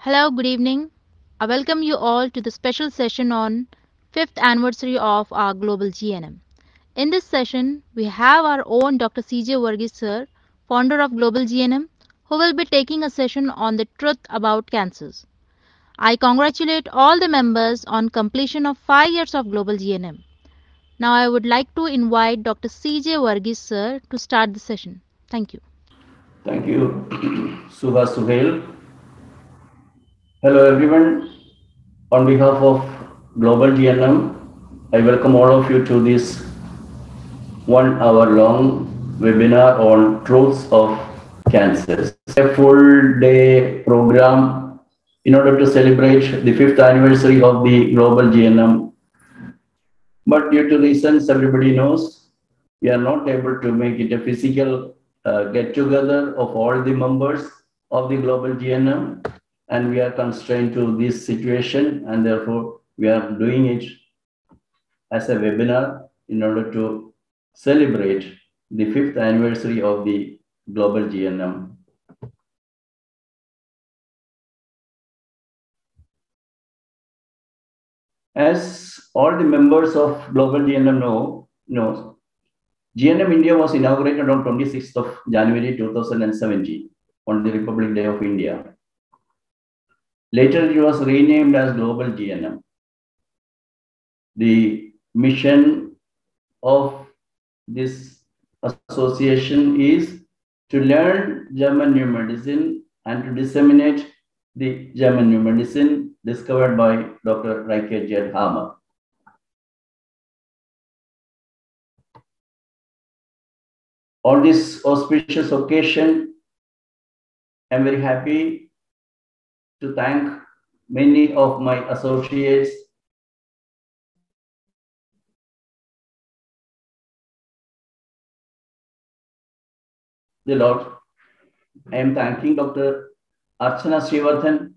Hello, good evening. I welcome you all to the special session on 5th anniversary of our global GNM. In this session, we have our own Dr. J Varghese sir, founder of Global GNM, who will be taking a session on the truth about cancers. I congratulate all the members on completion of 5 years of Global GNM. Now I would like to invite Dr. J Varghese sir to start the session. Thank you. Thank you, Suhail. Hello, everyone. On behalf of Global GNM, I welcome all of you to this 1 hour long webinar on truths of cancers. A full day program in order to celebrate the 5th anniversary of the Global GNM. But due to reasons everybody knows, we are not able to make it a physical get together of all the members of the Global GNM, and we are constrained to this situation, and therefore we are doing it as a webinar in order to celebrate the 5th anniversary of the Global GNM. As all the members of Global GNM knows, GNM India was inaugurated on 26th of January 2017 on the Republic Day of India. Later, it was renamed as Global GNM. The mission of this association is to learn German new medicine and to disseminate the German new medicine discovered by Dr. J Hammer. On this auspicious occasion, I'm very happy to thank many of my associates the Lord. I am thanking Dr. Archana Srivarthan,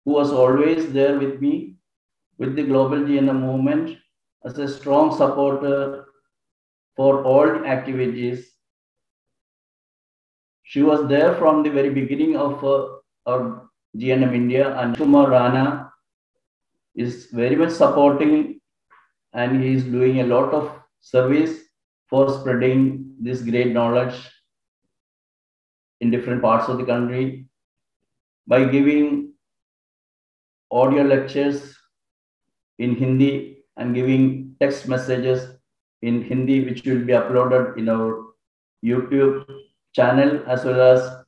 who was always there with me with the Global GNM movement as a strong supporter for all the activities. She was there from the very beginning of our GNM India, and Tumor Rana is very much supporting, and he is doing a lot of service for spreading this great knowledge in different parts of the country by giving audio lectures in Hindi and giving text messages in Hindi, which will be uploaded in our YouTube channel as well as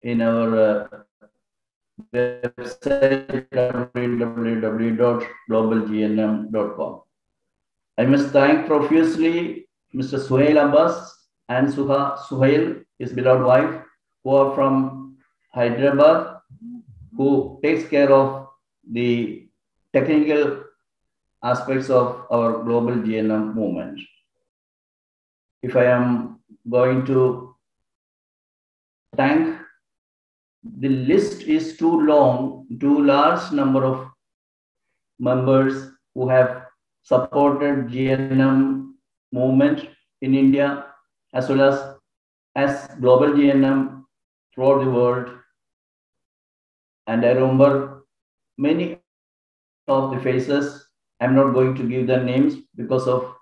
in our website www.globalgnm.com. I must thank profusely Mr. Suhail Abbas and Suhail, his beloved wife, who are from Hyderabad, who takes care of the technical aspects of our Global GNM movement. If I am going to thank, the list is too long, too large number of members who have supported GNM movement in India as well as Global GNM throughout the world. And I remember many of the faces. I'm not going to give their names because of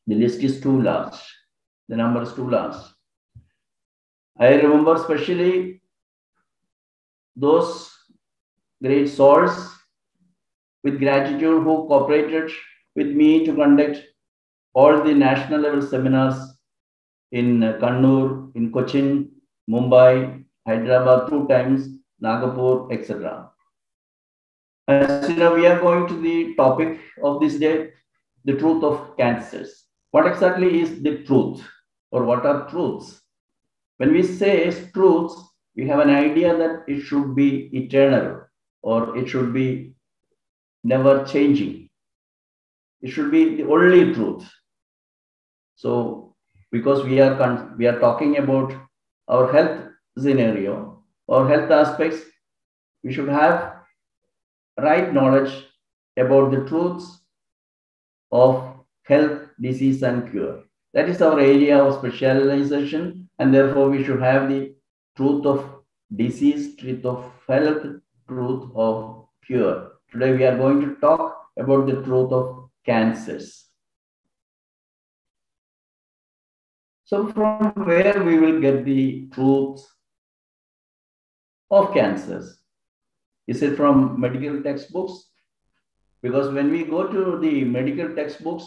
the list is too large. The number is too large. I remember especially those great souls with gratitude who cooperated with me to conduct all the national level seminars in Kannur, in Cochin, Mumbai, Hyderabad 2 times, Nagpur, etc. As you know, we are going to the topic of this day, the truth of cancers. What exactly is the truth, or what are truths? When we say truths, we have an idea that it should be eternal, or it should be never changing. It should be the only truth. So, because we are talking about our health scenario or health aspects, we should have right knowledge about the truths of health, disease, and cure. That is our area of specialization, and therefore we should have the truth of disease, truth of health, truth of cure. Today we are going to talk about the truth of cancers. So from where we will get the truth of cancers? Is it from medical textbooks? Because when we go to the medical textbooks,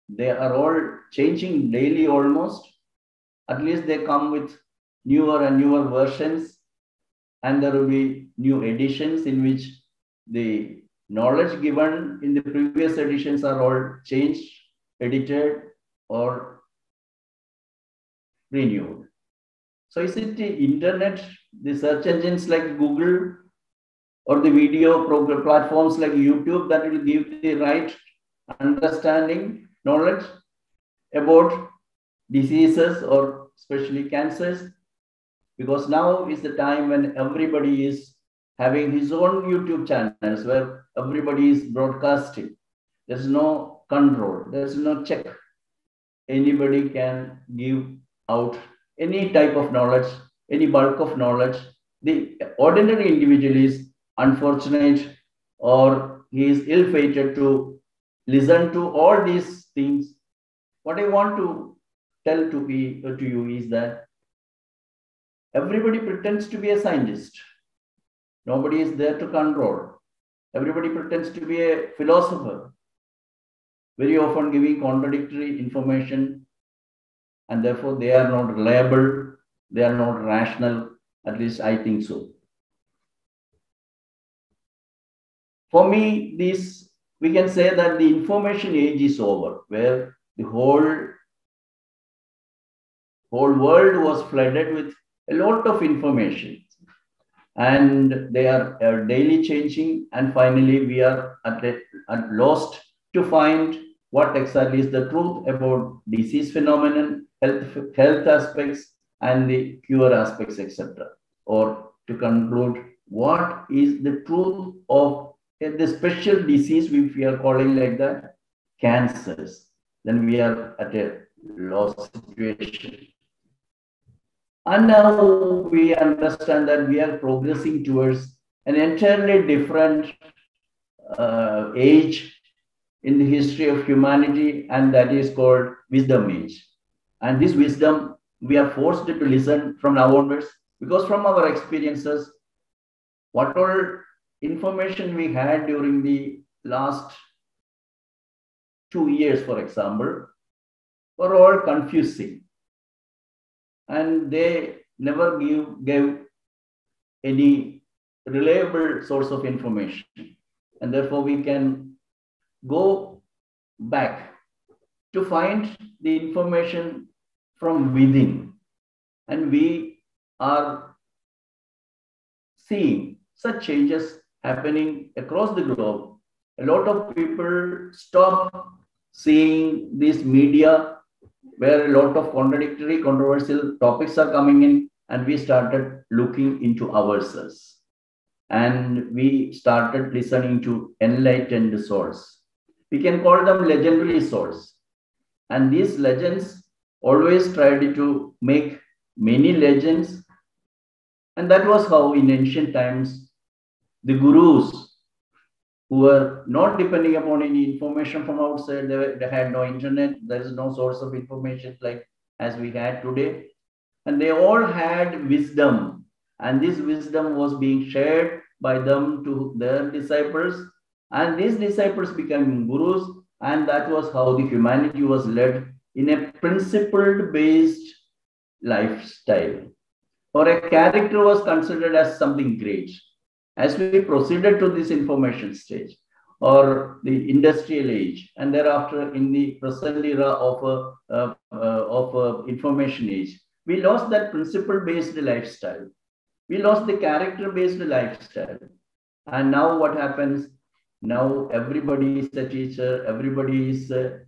they are all changing daily almost. At least they come with newer and newer versions, and there will be new editions in which the knowledge given in the previous editions are all changed, edited, or renewed. So is it the internet, the search engines like Google, or the video program platforms like YouTube that will give the right understanding, knowledge about diseases or especially cancers? Because now is the time when everybody is having his own YouTube channels where everybody is broadcasting. There's no control, there's no check. Anybody can give out any type of knowledge, any bulk of knowledge. The ordinary individual is unfortunate or he is ill-fated to listen to all these things. What I want to tell to you is that everybody pretends to be a scientist. Nobody is there to control. Everybody pretends to be a philosopher, very often giving contradictory information, and therefore they are not reliable, they are not rational, at least I think so. For me, we can say that the information age is over, where the whole world was flooded with a lot of information, and they are daily changing, and finally we are at lost to find what exactly is the truth about disease phenomenon, health aspects, and the cure aspects, etc. Or to conclude, what is the truth of the special disease, if we are calling like that, cancers? Then we are at a lost situation. And now we understand that we are progressing towards an entirely different age in the history of humanity, and that is called wisdom age. And this wisdom, we are forced to listen from now onwards, because from our experiences, what all information we had during the last 2 years, for example, were all confusing. And they never gave any reliable source of information. And therefore, we can go back to find the information from within. And we are seeing such changes happening across the globe. A lot of people stop seeing this media where a lot of contradictory, controversial topics are coming in, and we started looking into ourselves. And we started listening to enlightened souls. We can call them legendary souls. And these legends always tried to make many legends. And that was how in ancient times, the gurus, who were not depending upon any information from outside, they had no internet, there is no source of information like as we had today. And they all had wisdom. And this wisdom was being shared by them to their disciples. And these disciples became gurus. And that was how the humanity was led in a principle-based lifestyle. Or a character was considered as something great. As we proceeded to this information stage or the industrial age, and thereafter in the present era of information age, we lost that principle-based lifestyle. We lost the character-based lifestyle. And now what happens? Now everybody is a teacher, everybody is the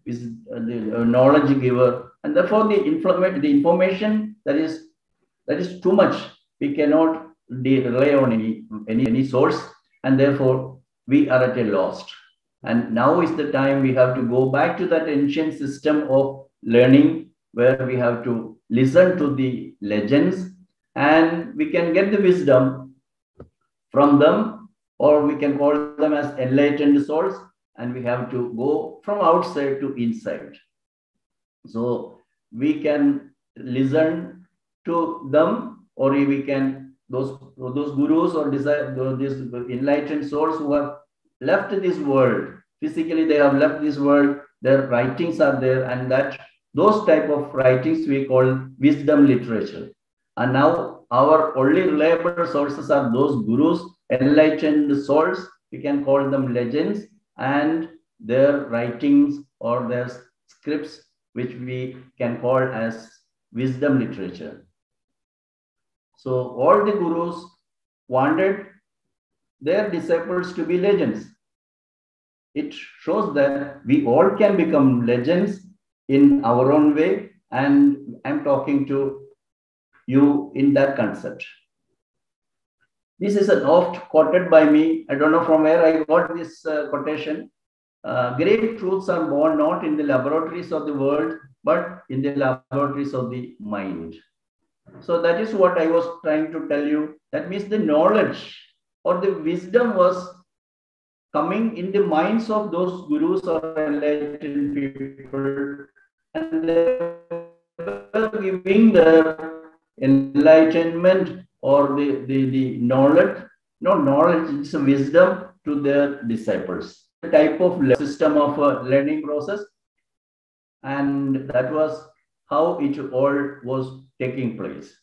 knowledge giver, and therefore the information that is too much. We cannot rely on any source, and therefore we are at a loss. And now is the time we have to go back to that ancient system of learning, where we have to listen to the legends, and we can get the wisdom from them, or we can call them as enlightened souls, and we have to go from outside to inside. So we can listen to them, or we can those gurus or these enlightened souls who have left this world. Physically, they have left this world. Their writings are there, and that those type of writings we call wisdom literature. And now our only reliable sources are those gurus, enlightened souls. We can call them legends, and their writings or their scripts, which we can call as wisdom literature. So all the gurus wanted their disciples to be legends. It shows that we all can become legends in our own way, and I'm talking to you in that concept. This is an oft quoted by me. I don't know from where I got this quotation. Great truths are born not in the laboratories of the world, but in the laboratories of the mind. So that is what I was trying to tell you. That means the knowledge or the wisdom was coming in the minds of those gurus or enlightened people, and they were giving their enlightenment or the knowledge, not knowledge, it's a wisdom to their disciples. A type of system of learning process, and that was how it all was taking place.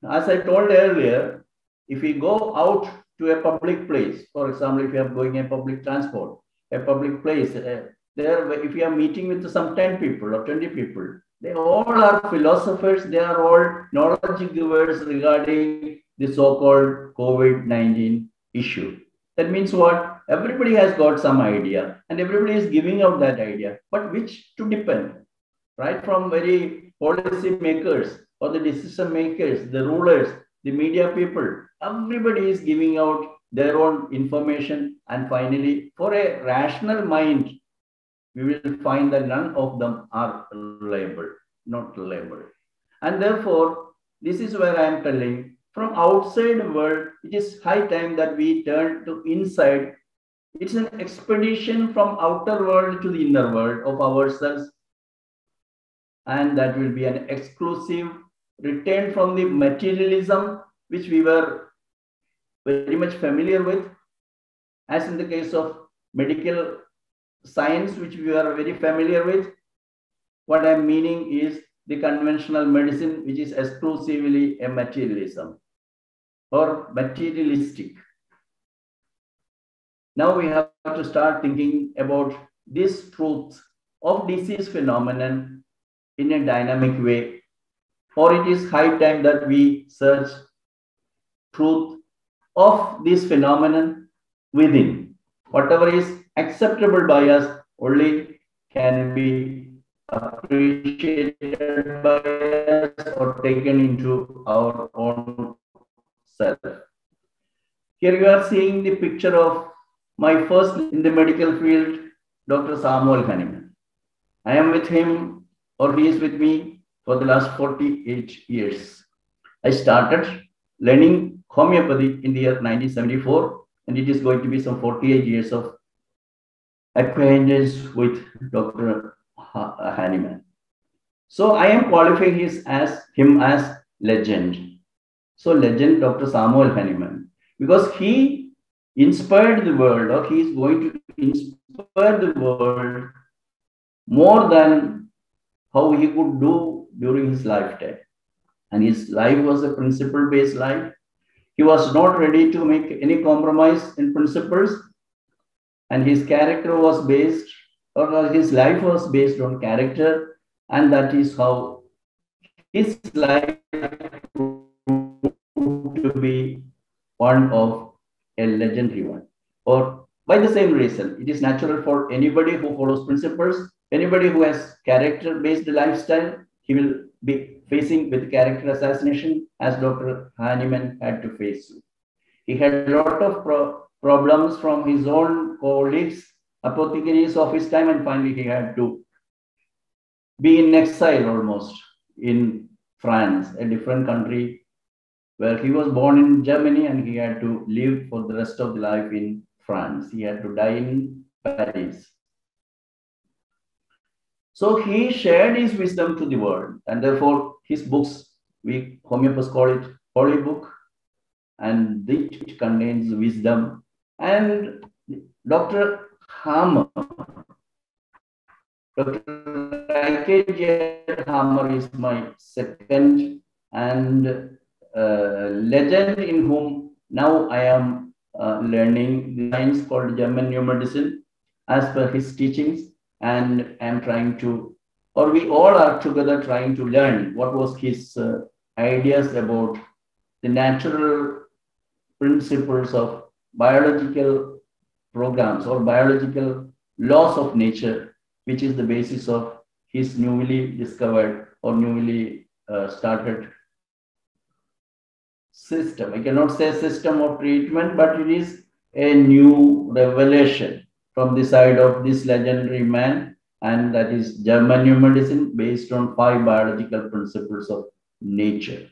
As I told earlier, if we go out to a public place, for example, if you are going in public transport, a public place, there, if you are meeting with some 10 people or 20 people, they all are philosophers, they are all knowledge givers regarding the so-called COVID-19 issue. That means what? Everybody has got some idea and everybody is giving out that idea, but which to depend? Right from very policy makers or the decision makers, the rulers, the media people, everybody is giving out their own information. And finally, for a rational mind, we will find that none of them are reliable, not reliable. And therefore, this is where I am telling, from outside the world, it is high time that we turn to inside. It's an expedition from outer world to the inner world of ourselves. And that will be an exclusive return from the materialism, which we were very much familiar with, as in the case of medical science, which we are very familiar with. What I'm meaning is the conventional medicine, which is exclusively a materialism or materialistic. Now we have to start thinking about this truth of disease phenomenon in a dynamic way, or it is high time that we search truth of this phenomenon within. Whatever is acceptable by us only can be appreciated by us or taken into our own self. Here you are seeing the picture of my first in the medical field, Dr. Samuel Hahnemann. I am with him, or he is with me, for the last 48 years. I started learning homeopathy in the year 1974, and it is going to be some 48 years of acquaintance with Dr. Hahnemann. So I am qualifying him as legend. So legend Dr. Samuel Hahnemann, because he inspired the world, or he is going to inspire the world more than how he could do during his lifetime. And his life was a principle-based life. He was not ready to make any compromise in principles. And his character was based, or his life was based on character. And that is how his life proved to be one of a legendary one. Or by the same reason, it is natural for anybody who follows principles, anybody who has character-based lifestyle, he will be facing with character assassination, as Dr. Hahnemann had to face. He had a lot of problems from his own colleagues, apothecaries of his time, and finally he had to be in exile almost in France, a different country, where he was born in Germany and he had to live for the rest of the life in France. He had to die in Paris. So he shared his wisdom to the world, and therefore his books, we homeopaths call it holy book, and it contains wisdom. And Dr. Hammer, Dr. Hammer is my second and legend in whom now I am learning the science called German new medicine as per his teachings, and I am trying to, or we all are together trying to learn what was his ideas about the natural principles of biological programs or biological laws of nature, which is the basis of his newly discovered or newly started system. I cannot say system of treatment, but it is a new revelation from the side of this legendary man, and that is German new medicine based on 5 biological principles of nature.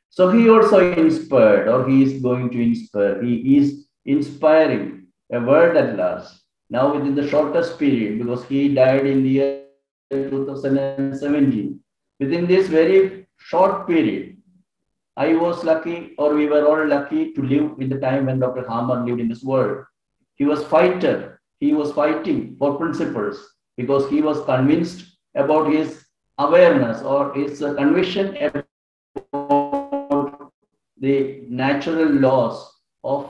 So he also inspired, or he is going to inspire, he is inspiring a world at large. Now within the shortest period, because he died in the year 2017. Within this very short period, I was lucky, or we were all lucky to live in the time when Dr. Hammer lived in this world. He was fighter. He was fighting for principles because he was convinced about his awareness or his conviction about the natural laws of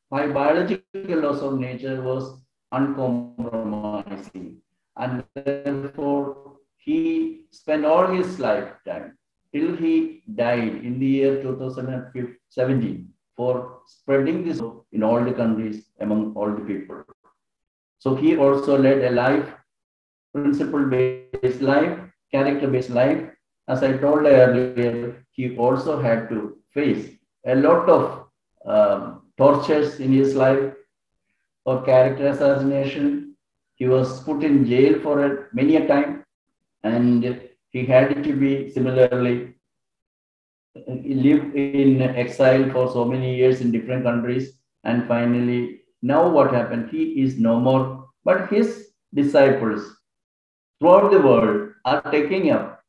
5 biological laws of nature was uncompromising. And therefore, he spent all his lifetime till he died in the year 2017 for spreading this in all the countries among all the people. So he also led a life, principle-based life, character-based life. As I told earlier, he also had to face a lot of tortures in his life or character assassination. He was put in jail for many a time, and he had to be similarly live in exile for so many years in different countries. And finally, now what happened? He is no more, but his disciples throughout the world are taking up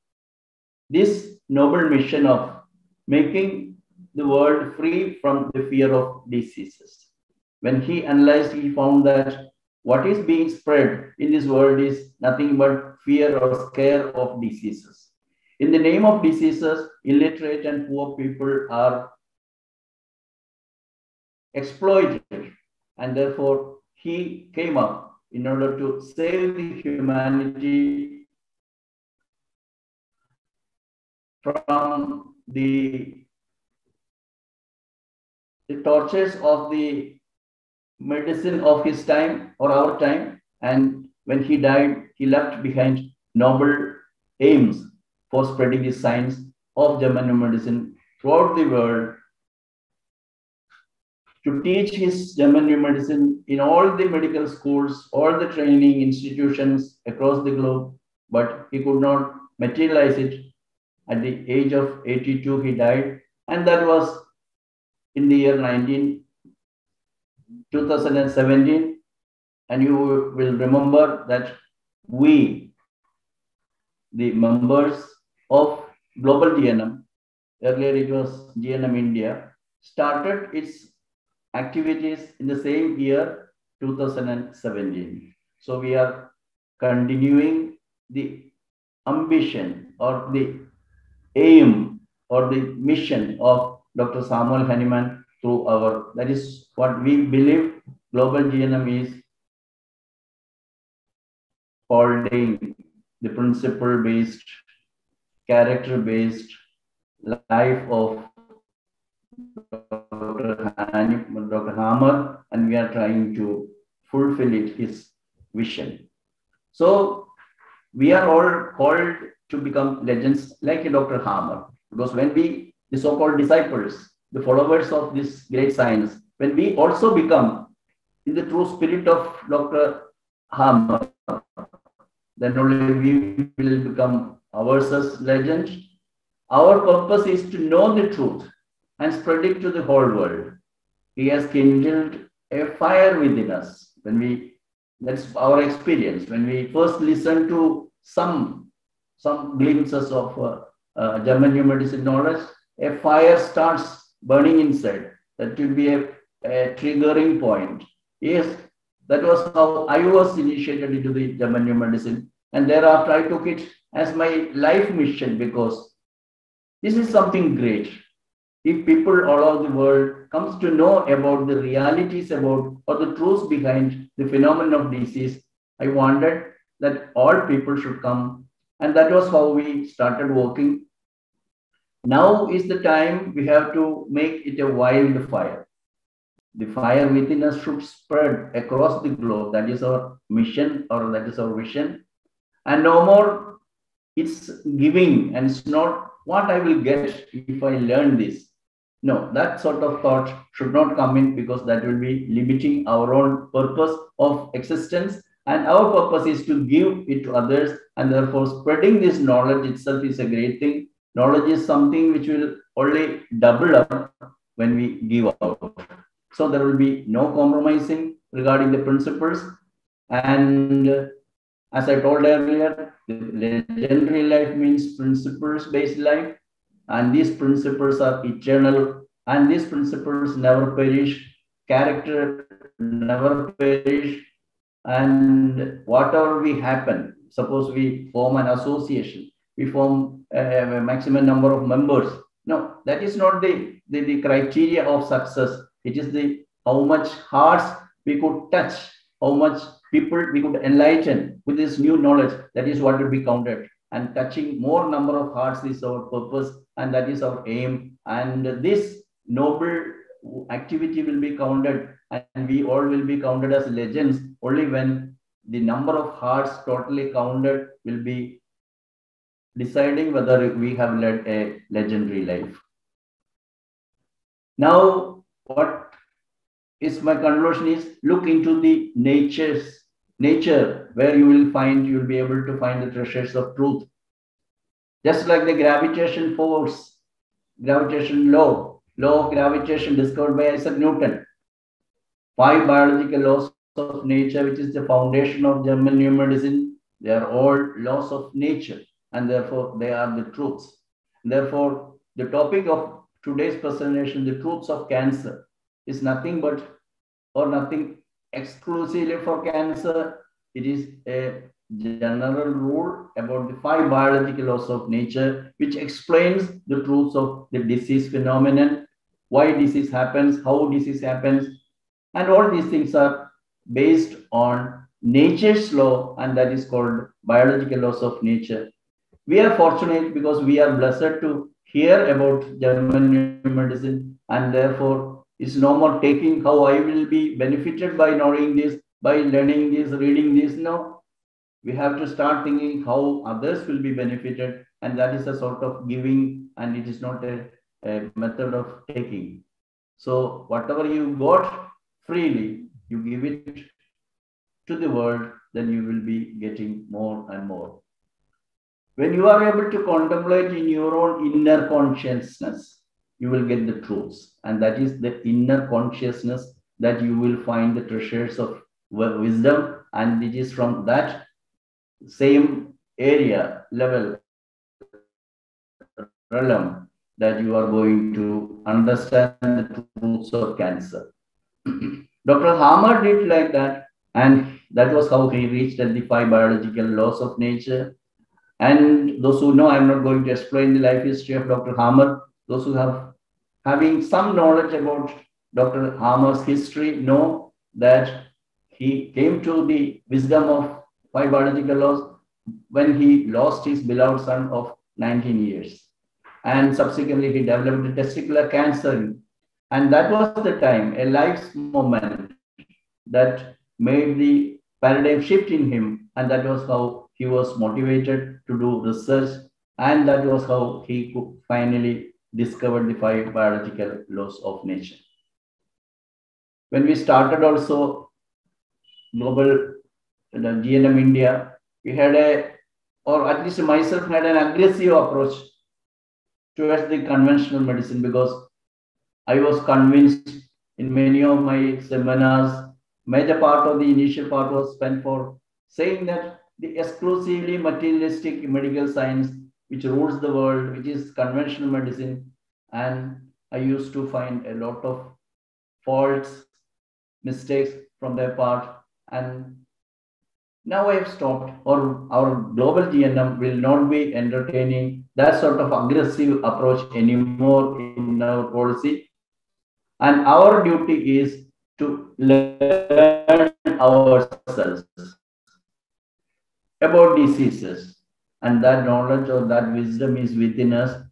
this noble mission of making the world free from the fear of diseases. When he analyzed, he found that what is being spread in this world is nothing but fear or scare of diseases. In the name of diseases, illiterate and poor people are exploited, and therefore he came up in order to save the humanity from the tortures of the medicine of his time or our time. And when he died, he left behind noble aims for spreading the science of German medicine throughout the world, to teach his German medicine in all the medical schools, all the training institutions across the globe, but he could not materialize it. At the age of 82, he died, and that was in the year 2017. And you will remember that we, the members of Global GNM, earlier it was GNM India, started its activities in the same year, 2017. So we are continuing the ambition or the aim or the mission of Dr. Samuel Hahnemann through our, that is what we believe Global GNM is holding the principle-based, character-based life of Dr. Hammer, and we are trying to fulfill it, his vision. So we are all called to become legends like Dr. Hammer, because when we, the so-called disciples, the followers of this great science, when we also become in the true spirit of Dr. Hammer, then only we will become ourselves legends. Our purpose is to know the truth and spread it to the whole world. He has kindled a fire within us. That's our experience. When we first listen to some glimpses of German new medicine knowledge, a fire starts burning inside. That will be a triggering point. Yes, that was how I was initiated into the German new medicine. And thereafter, I took it as my life mission because this is something great. If people all over the world comes to know about the realities about or the truths behind the phenomenon of disease, I wanted that all people should come. And that was how we started working. Now is the time we have to make it a wildfire. The fire within us should spread across the globe. That is our mission, or that is our vision. And no more it's giving, and it's not what I will get if I learn this. No, that sort of thought should not come in, because that will be limiting our own purpose of existence. And our purpose is to give it to others. And therefore, spreading this knowledge itself is a great thing. Knowledge is something which will only double up when we give out. So there will be no compromising regarding the principles. And as I told earlier, the legendary life means principles-based life. And these principles are eternal. And these principles never perish. Character never perish. And whatever we happen, suppose we form an association, we form a maximum number of members. No, that is not the criteria of success. It is how much hearts we could touch, how much people we could enlighten with this new knowledge. That is what will be counted. And touching more number of hearts is our purpose, and that is our aim. And this noble activity will be counted, and we all will be counted as legends only when the number of hearts totally counted will be deciding whether we have led a legendary life. Now, what is my conclusion is, look into the nature where you will be able to find the treasures of truth. Just like the gravitation force, gravitation law of gravitation discovered by Isaac Newton, 5 biological laws of nature, which is the foundation of German new medicine. They are all laws of nature, and therefore they are the truths. Therefore, the topic of today's presentation, the truths of cancer, is nothing exclusively for cancer. It is a general rule about the 5 biological laws of nature, which explains the truths of the disease phenomenon, why disease happens, how disease happens, and all these things are based on nature's law, and that is called biological laws of nature. We are fortunate because we are blessed to hear about German new medicine, and therefore it's no more taking how I will be benefited by knowing this, by learning this, reading this. No, we have to start thinking how others will be benefited, and that is a sort of giving, and it is not a method of taking. So whatever you got freely, you give it to the world, then you will be getting more and more. When you are able to contemplate in your own inner consciousness, you will get the truths. And that is the inner consciousness that you will find the treasures of wisdom. And it is from that same area, level, realm, that you are going to understand the truths of cancer. Dr. Hammer did like that. And that was how he reached at the 5 biological laws of nature. And those who know, I'm not going to explain the life history of Dr. Hammer. Those who having some knowledge about Dr. Hammer's history know that he came to the wisdom of 5 biological laws when he lost his beloved son of 19 years. And subsequently, he developed a testicular cancer. And that was the time, a life's moment that made the paradigm shift in him. And that was how he was motivated to do research. And that was how he could finally discover the 5 biological laws of nature. When we started also global GNM India, we had or at least myself had an aggressive approach towards the conventional medicine, because I was convinced in many of my seminars, major part of the initial part was spent for saying that the exclusively materialistic medical science which rules the world, which is conventional medicine, and I used to find a lot of faults, mistakes from their part, and now I have stopped, or our global GNM will not be entertaining that sort of aggressive approach anymore in our policy. And our duty is to learn ourselves about diseases. And that knowledge or that wisdom is within us.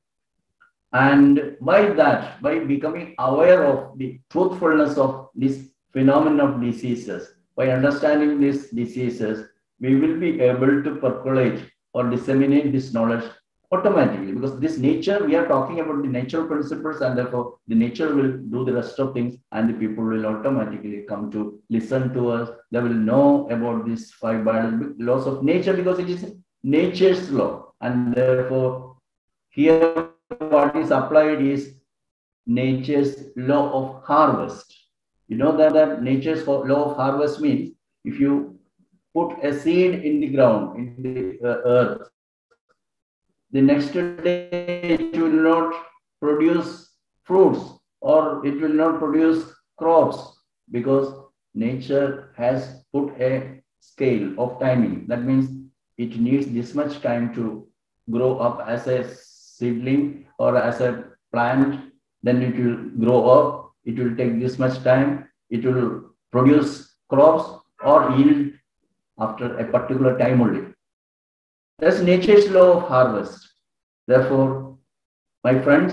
And by that, by becoming aware of the truthfulness of this phenomenon of diseases, by understanding these diseases, we will be able to percolate or disseminate this knowledge automatically, because this nature, we are talking about the natural principles, and therefore the nature will do the rest of things, and the people will automatically come to listen to us. They will know about these 5 biological laws of nature, because it is nature's law, and therefore here what is applied is nature's law of harvest. You know that nature's law of harvest means if you put a seed in the ground, in the earth, the next day it will not produce fruits or it will not produce crops, because nature has put a scale of timing. That means it needs this much time to grow up as a seedling or as a plant, then it will grow up, it will take this much time, it will produce crops or yield after a particular time only. That's nature's law of harvest. Therefore, my friends,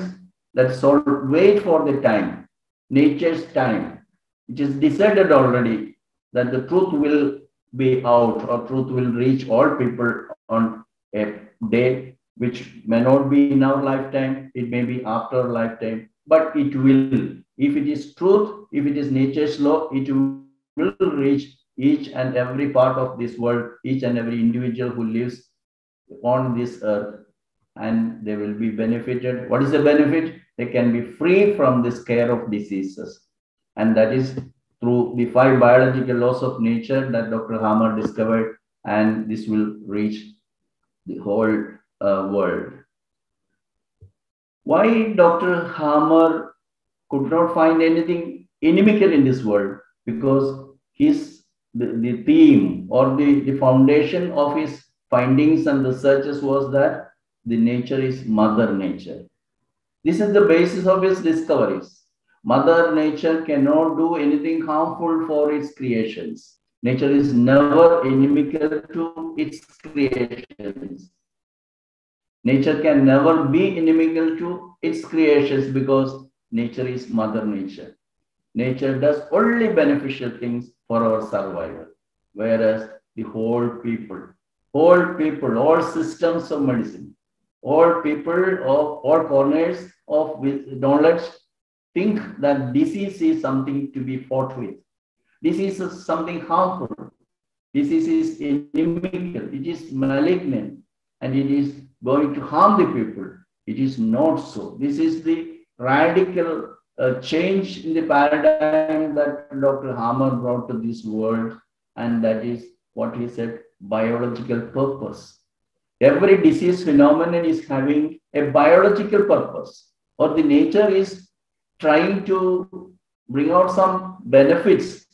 let's all wait for the time, nature's time. It is decided already that the truth will be out, or truth will reach all people on a day which may not be in our lifetime, it may be after our lifetime, but it will. If it is truth, if it is nature's law, it will reach each and every part of this world, each and every individual who lives on this earth, and they will be benefited. What is the benefit? They can be free from the scare of diseases. And that is through the 5 biological laws of nature that Dr. Hammer discovered, and this will reach the whole world. Why Dr. Hammer could not find anything inimical in this world? Because the theme or the foundation of his findings and researches was that the nature is Mother Nature. This is the basis of his discoveries. Mother Nature cannot do anything harmful for its creations. Nature is never inimical to its creations. Nature can never be inimical to its creations, because nature is Mother Nature. Nature does only beneficial things for our survival, whereas the whole people, all systems of medicine, all people of all corners of knowledge think that disease is something to be fought with. Disease is something harmful. Disease is inimical. It is malignant, and it is going to harm the people. It is not so. This is the radical change in the paradigm that Dr. Hammer brought to this world, and that is what he said, biological purpose. Every disease phenomenon is having a biological purpose, or the nature is trying to bring out some benefits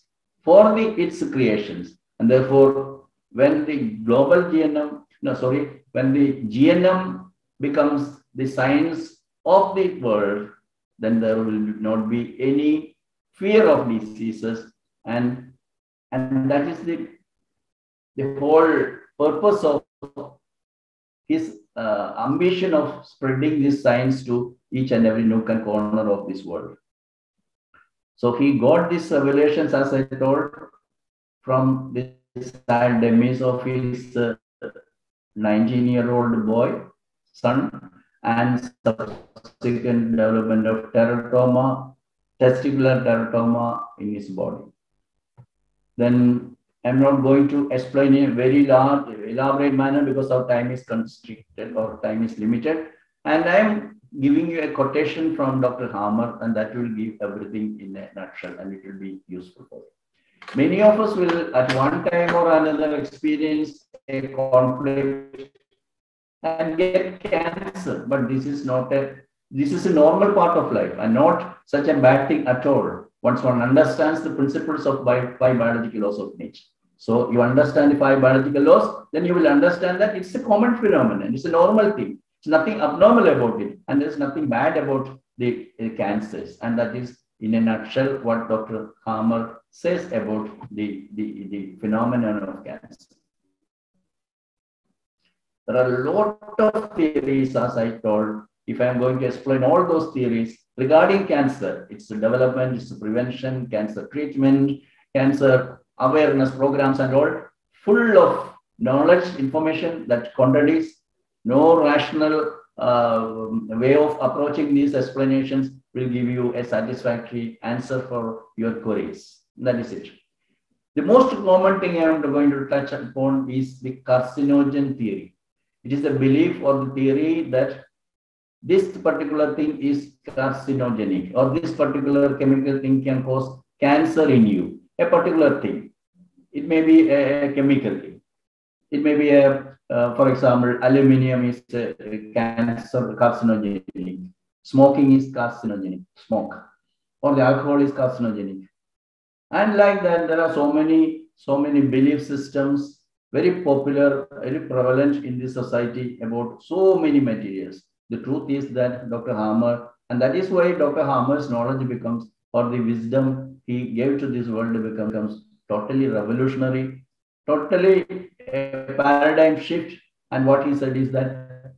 for its creations. And therefore, when the global GNM, when the GNM becomes the science of the world, then there will not be any fear of diseases. And that is the whole purpose of his ambition of spreading this science to each and every nook and corner of this world. So he got these revelations, as I told, from the sad demise of his 19-year-old boy, son, and subsequent development of teratoma, testicular teratoma in his body. Then I'm not going to explain in a very large, elaborate manner, because our time is constricted or time is limited. And I'm giving you a quotation from Dr. Hammer, and that will give everything in a nutshell, and it will be useful for you. Many of us will at one time or another experience a conflict and get cancer, but this is a normal part of life and not such a bad thing at all. Once one understands the principles of five biological laws of nature. So you understand the five biological laws, then you will understand that it's a common phenomenon. It's a normal thing. There's nothing abnormal about it, and there's nothing bad about the cancers. And that is, in a nutshell, what Dr. Hammer says about the phenomenon of cancer. There are a lot of theories, as I told. If I'm going to explain all those theories regarding cancer, it's the development, it's the prevention, cancer treatment, cancer awareness programs, and all, full of knowledge, information that contradicts. No rational way of approaching these explanations will give you a satisfactory answer for your queries. That is it. The most common thing I am going to touch upon is the carcinogen theory. It is the belief or the theory that this particular thing is carcinogenic, or this particular chemical thing can cause cancer in you. A particular thing. It may be a chemical thing. It may be for example, aluminium is carcinogenic. Smoking is carcinogenic, smoke. Or the alcohol is carcinogenic. And like that, there are so many belief systems, very popular, very prevalent in this society about so many materials. The truth is that Dr. Hammer, and that is why Dr. Hammer's knowledge becomes, or the wisdom he gave to this world becomes totally revolutionary, totally a paradigm shift. And what he said is that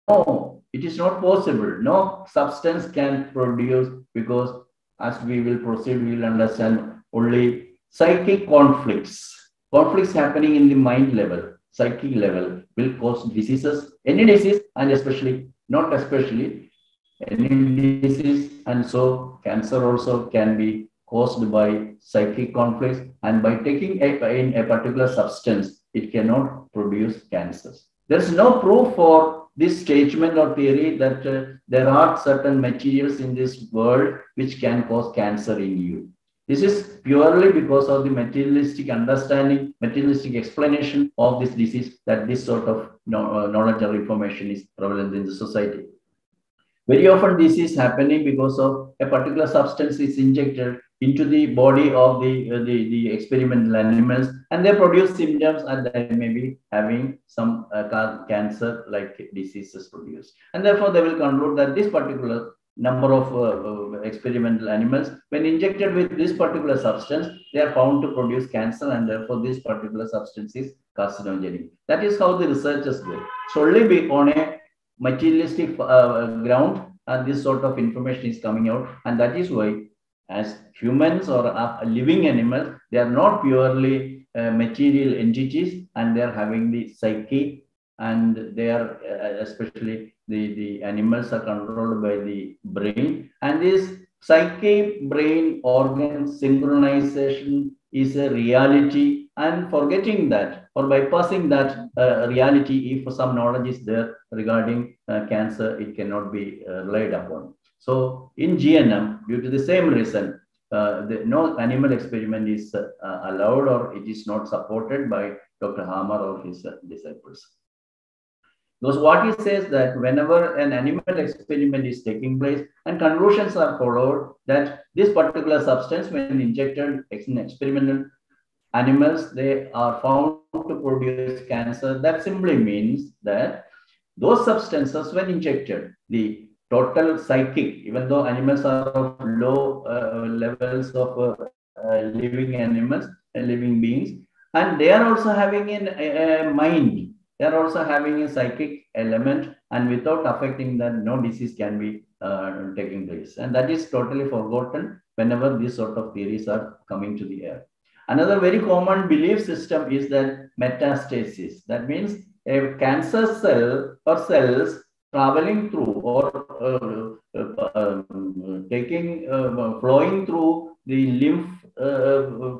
no, it is not possible. No substance can produce, because as we will proceed, we will understand only psychic conflicts happening in the mind level, psychic level, will cause diseases, any disease, and not especially any disease. And so cancer also can be caused by psychic conflicts, and by taking a particular substance, it cannot produce cancers. There is no proof for this statement or theory that there are certain materials in this world which can cause cancer in you. This is purely because of the materialistic understanding, materialistic explanation of this disease, that this sort of knowledge or information is prevalent in the society. Very often this is happening because of a particular substance is injected into the body of the experimental animals, and they produce symptoms, and they may be having some cancer-like diseases produced. And therefore, they will conclude that this particular number of experimental animals, when injected with this particular substance, they are found to produce cancer, and therefore this particular substance is carcinogenic. That is how the researchers go. Solely on a materialistic ground, and this sort of information is coming out, and that is why, as humans or living animals, they are not purely material entities, and they are having the psyche, and they are especially the animals are controlled by the brain, and this psyche brain organ synchronization is a reality, and forgetting that or bypassing that reality, if some knowledge is there regarding cancer, it cannot be relied upon. So in GNM, due to the same reason, no animal experiment is allowed, or it is not supported by Dr. Hammer or his disciples. Because what he says that whenever an animal experiment is taking place and conclusions are followed that this particular substance, when injected in experimental animals, they are found to produce cancer, that simply means that those substances, when injected, the total psychic, even though animals are of low levels of living animals and living beings, and they are also having a mind. They are also having a psychic element, and without affecting that, no disease can be taking place. And that is totally forgotten whenever these sort of theories are coming to the air. Another very common belief system is that metastasis. That means a cancer cell or cells traveling through or flowing through the lymph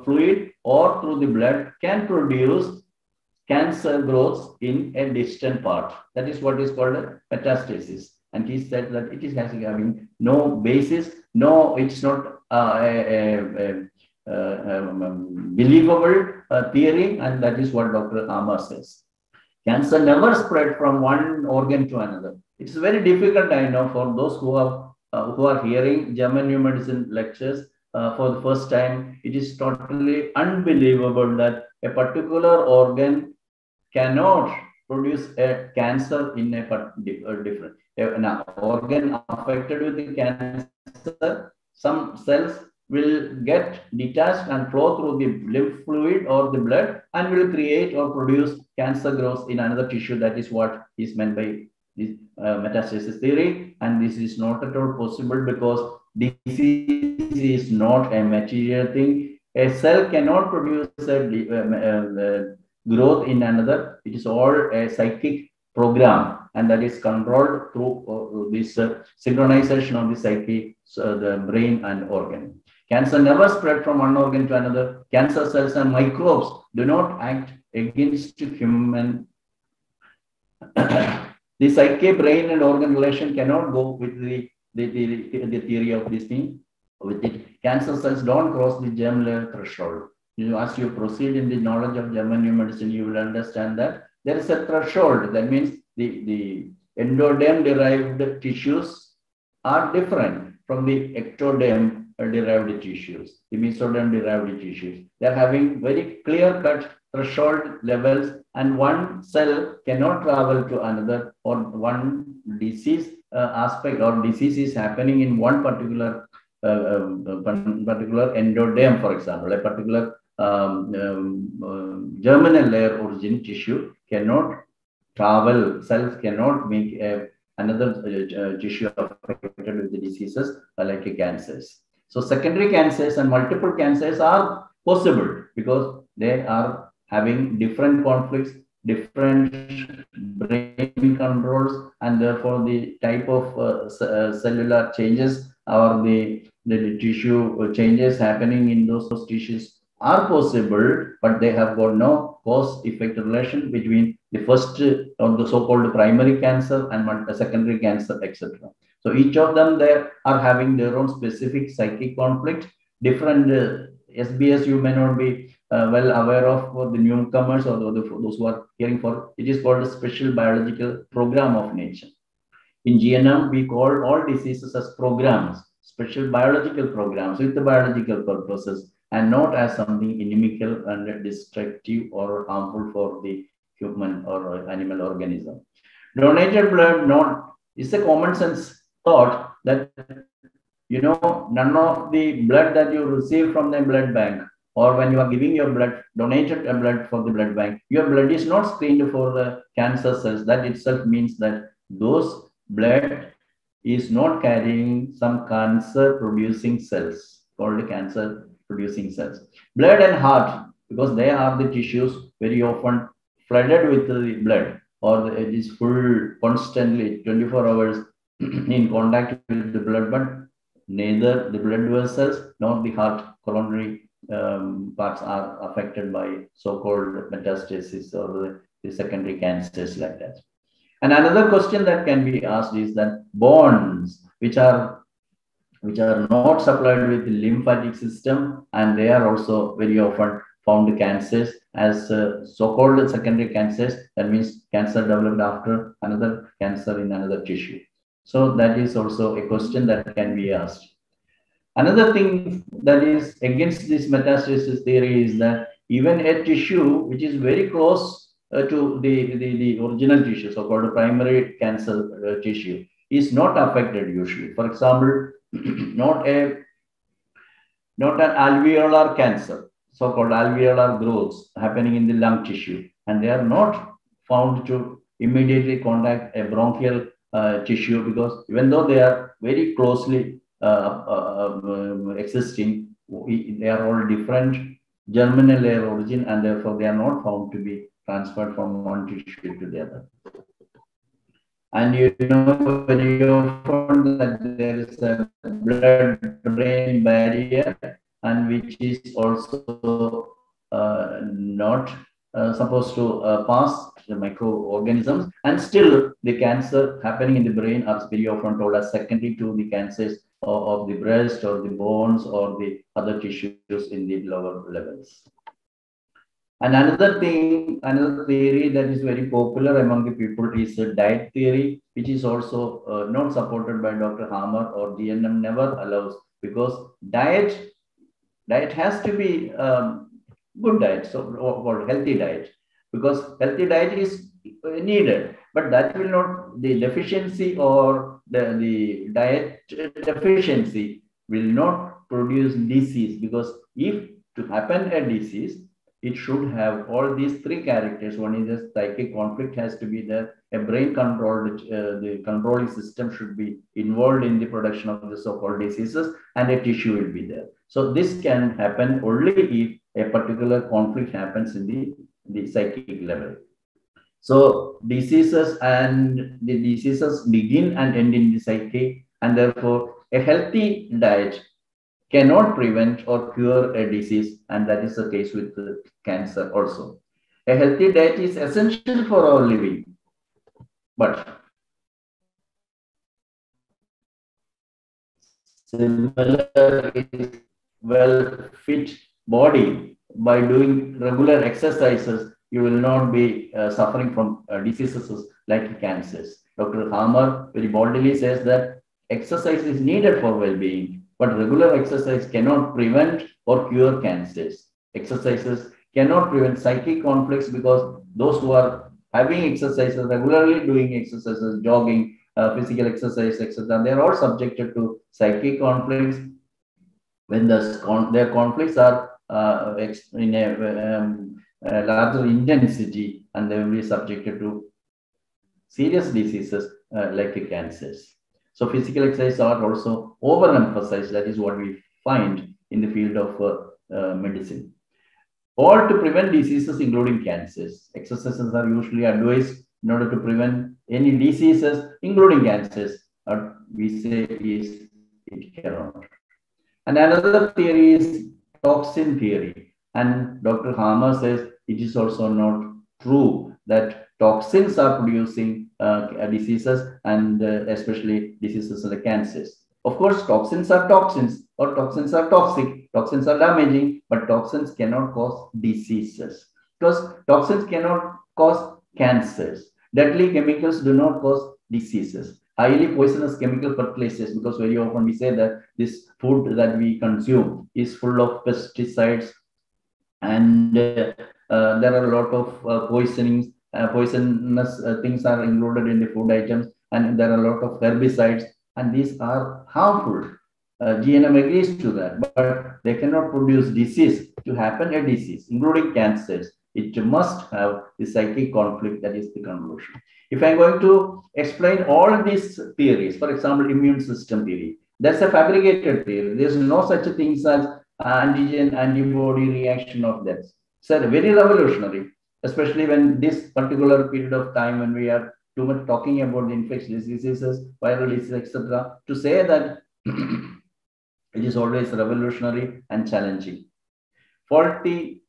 fluid or through the blood can produce cancer grows in a distant part. That is what is called a metastasis. And he said that it is having no basis, no, it's not believable theory, and that is what Dr. Amar says. Cancer never spread from one organ to another. It's very difficult, I know, for those who are hearing German new medicine lectures for the first time. It is totally unbelievable that a particular organ cannot produce a cancer in a different an organ affected with the cancer. Some cells will get detached and flow through the lymph fluid or the blood and will create or produce cancer growth in another tissue. That is what is meant by this metastasis theory. And this is not at all possible because disease is not a material thing. A cell cannot produce a growth in another. It is all a psychic program, and that is controlled through this synchronization of the psyche, the brain and organ. Cancer never spread from one organ to another. Cancer cells and microbes do not act against human. The psyche, brain and organ relation cannot go with the theory of this thing. With it, cancer cells don't cross the germ layer threshold. As you proceed in the knowledge of German new medicine, you will understand that there is a threshold. That means the endoderm derived tissues are different from the ectoderm derived tissues, the mesoderm derived tissues. They are having very clear cut threshold levels, and one cell cannot travel to another, or one disease aspect or disease is happening in one particular endoderm, for example, a particular germinal layer origin tissue cannot travel, cells cannot make another tissue affected with the diseases like cancers. So secondary cancers and multiple cancers are possible because they are having different conflicts, different brain controls, and therefore the type of cellular changes or the tissue changes happening in those tissues are possible, but they have got no cause-effect relation between the first or the so-called primary cancer and secondary cancer, etc. So each of them, they are having their own specific psychic conflict. Different SBS you may not be well aware of for the newcomers or those who are hearing for. It is called a special biological program of nature. In GNM, we call all diseases as programs, special biological programs with the biological purposes, and not as something inimical and destructive or harmful for the human or animal organism. Donated blood is a common sense thought that, you know, none of the blood that you receive from the blood bank, or when you are giving your blood, donated blood for the blood bank, your blood is not screened for the cancer cells. That itself means that those blood is not carrying some cancer producing cells called cancer producing cells. Blood and heart, because they are the tissues very often flooded with the blood, or it is full constantly 24 hours in contact with the blood, but neither the blood vessels nor the heart coronary parts are affected by so-called metastasis or the secondary cancers like that. And another question that can be asked is that bones, which are not supplied with the lymphatic system, and they are also very often found cancers as so-called secondary cancers. That means cancer developed after another cancer in another tissue. So that is also a question that can be asked. Another thing that is against this metastasis theory is that even a tissue which is very close to the original tissue, so-called primary cancer tissue, is not affected usually. For example, not an alveolar cancer, so-called alveolar growths happening in the lung tissue, and they are not found to immediately contact a bronchial tissue, because even though they are very closely existing, they are all different germinal layer origin, and therefore they are not found to be transferred from one tissue to the other. And you know very often that there is a blood-brain barrier, and which is also not supposed to pass the microorganisms, and still the cancer happening in the brain are very often told as secondary to the cancers of the breast or the bones or the other tissues in the lower levels. And another thing, another theory that is very popular among the people is the diet theory, which is also not supported by Dr. Hammer, or GNM never allows, because diet has to be good diet, so or healthy diet, because healthy diet is needed, but that will not, the deficiency or the diet deficiency will not produce disease, because if to happen a disease, it should have all these three characters. One is a psychic conflict has to be there, a brain controlled, the controlling system should be involved in the production of the so-called diseases, and a tissue will be there. So this can happen only if a particular conflict happens in the psychic level. So diseases begin and end in the psyche, and therefore a healthy diet cannot prevent or cure a disease, and that is the case with cancer also. A healthy diet is essential for our living, but similar is well-fit body. By doing regular exercises, you will not be suffering from diseases like cancers. Dr. Hammer very boldly says that exercise is needed for well-being, but regular exercise cannot prevent or cure cancers. Exercises cannot prevent psychic conflicts, because those who are having exercises, regularly doing exercises, jogging, physical exercise, etc., they are all subjected to psychic conflicts. When their conflicts are in a larger intensity, and they will be subjected to serious diseases like cancers. So physical exercises are also overemphasized. That is what we find in the field of medicine. Or to prevent diseases, including cancers. Exercises are usually advised in order to prevent any diseases, including cancers. But we say is it cannot. And another theory is toxin theory. And Dr. Hammer says it is also not true that toxins are producing diseases, and especially diseases like cancers. Of course, toxins are toxins, or toxins are toxic, toxins are damaging, but toxins cannot cause diseases, because toxins cannot cause cancers. Deadly chemicals do not cause diseases. Highly poisonous chemical fertilizers, because very often we say that this food that we consume is full of pesticides, and there are a lot of poisonous things are included in the food items, and there are a lot of herbicides, and these are harmful. GNM agrees to that, but they cannot produce disease. To happen a disease, including cancers, it must have the psychic conflict. That is the conclusion. If I'm going to explain all these theories, for example, immune system theory, that's a fabricated theory. There's no such a thing as antigen antibody reaction of that. So very revolutionary, especially when this particular period of time when we are too much talking about the infectious diseases, viral diseases, etc., to say that it is always revolutionary and challenging. Faulty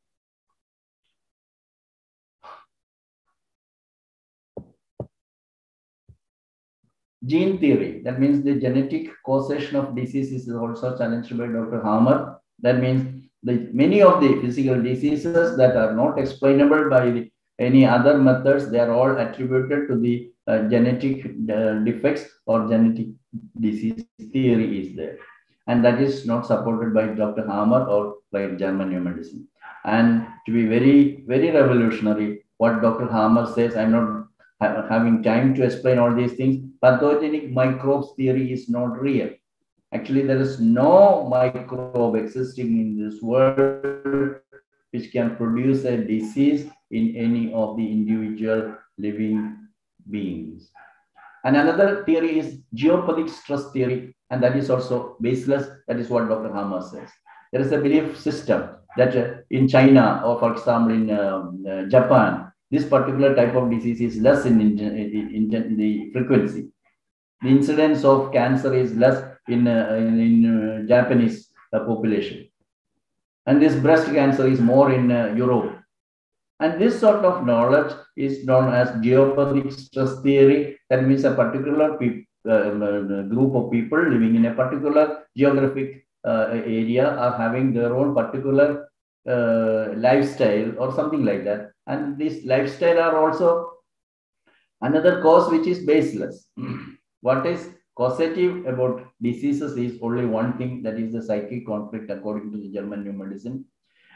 gene theory, that means the genetic causation of diseases, is also challenged by Dr. Hammer. That means many of the physical diseases that are not explainable by any other methods, they are all attributed to the genetic defects, or genetic disease theory is there. And that is not supported by Dr. Hammer or by German New Medicine. And to be very, very revolutionary, what Dr. Hammer says, I'm not having time to explain all these things. Pathogenic microbes theory is not real. Actually, there is no microbe existing in this world which can produce a disease in any of the individual living beings. And another theory is geopolitic stress theory, and that is also baseless. That is what Dr. Hammer says. There is a belief system that in China, or for example in Japan, this particular type of disease is less in the frequency. The incidence of cancer is less in Japanese population. And this breast cancer is more in Europe. And this sort of knowledge is known as geopolitic stress theory. That means a particular group of people living in a particular geographic area are having their own particular lifestyle or something like that. And this lifestyle are also another cause which is baseless. What is causative about diseases is only one thing, that is the psychic conflict, according to the German New Medicine.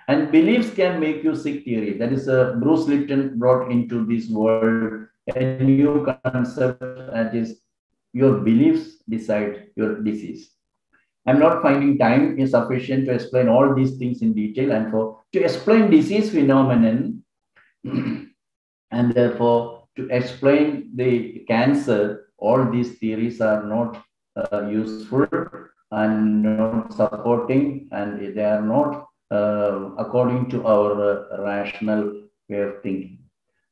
And beliefs can make you sick theory. That is Bruce Lipton brought into this world a new concept, that is your beliefs decide your disease. I'm not finding time is sufficient to explain all these things in detail, and to explain disease phenomenon and therefore to explain the cancer, all these theories are not useful and not supporting, and they are not according to our rational way of thinking.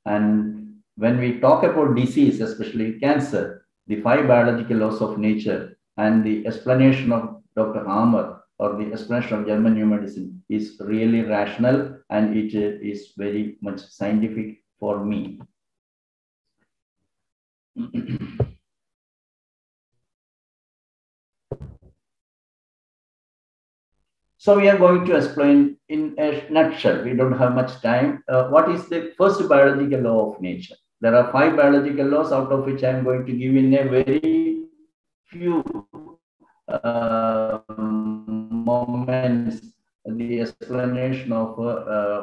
And when we talk about disease, especially cancer, the 5 biological laws of nature and the explanation of Dr. Hammer or the explanation of German New Medicine is really rational, and it is very much scientific for me. So we are going to explain in a nutshell, we don't have much time, what is the first biological law of nature. There are 5 biological laws, out of which I am going to give in a very few moments the explanation of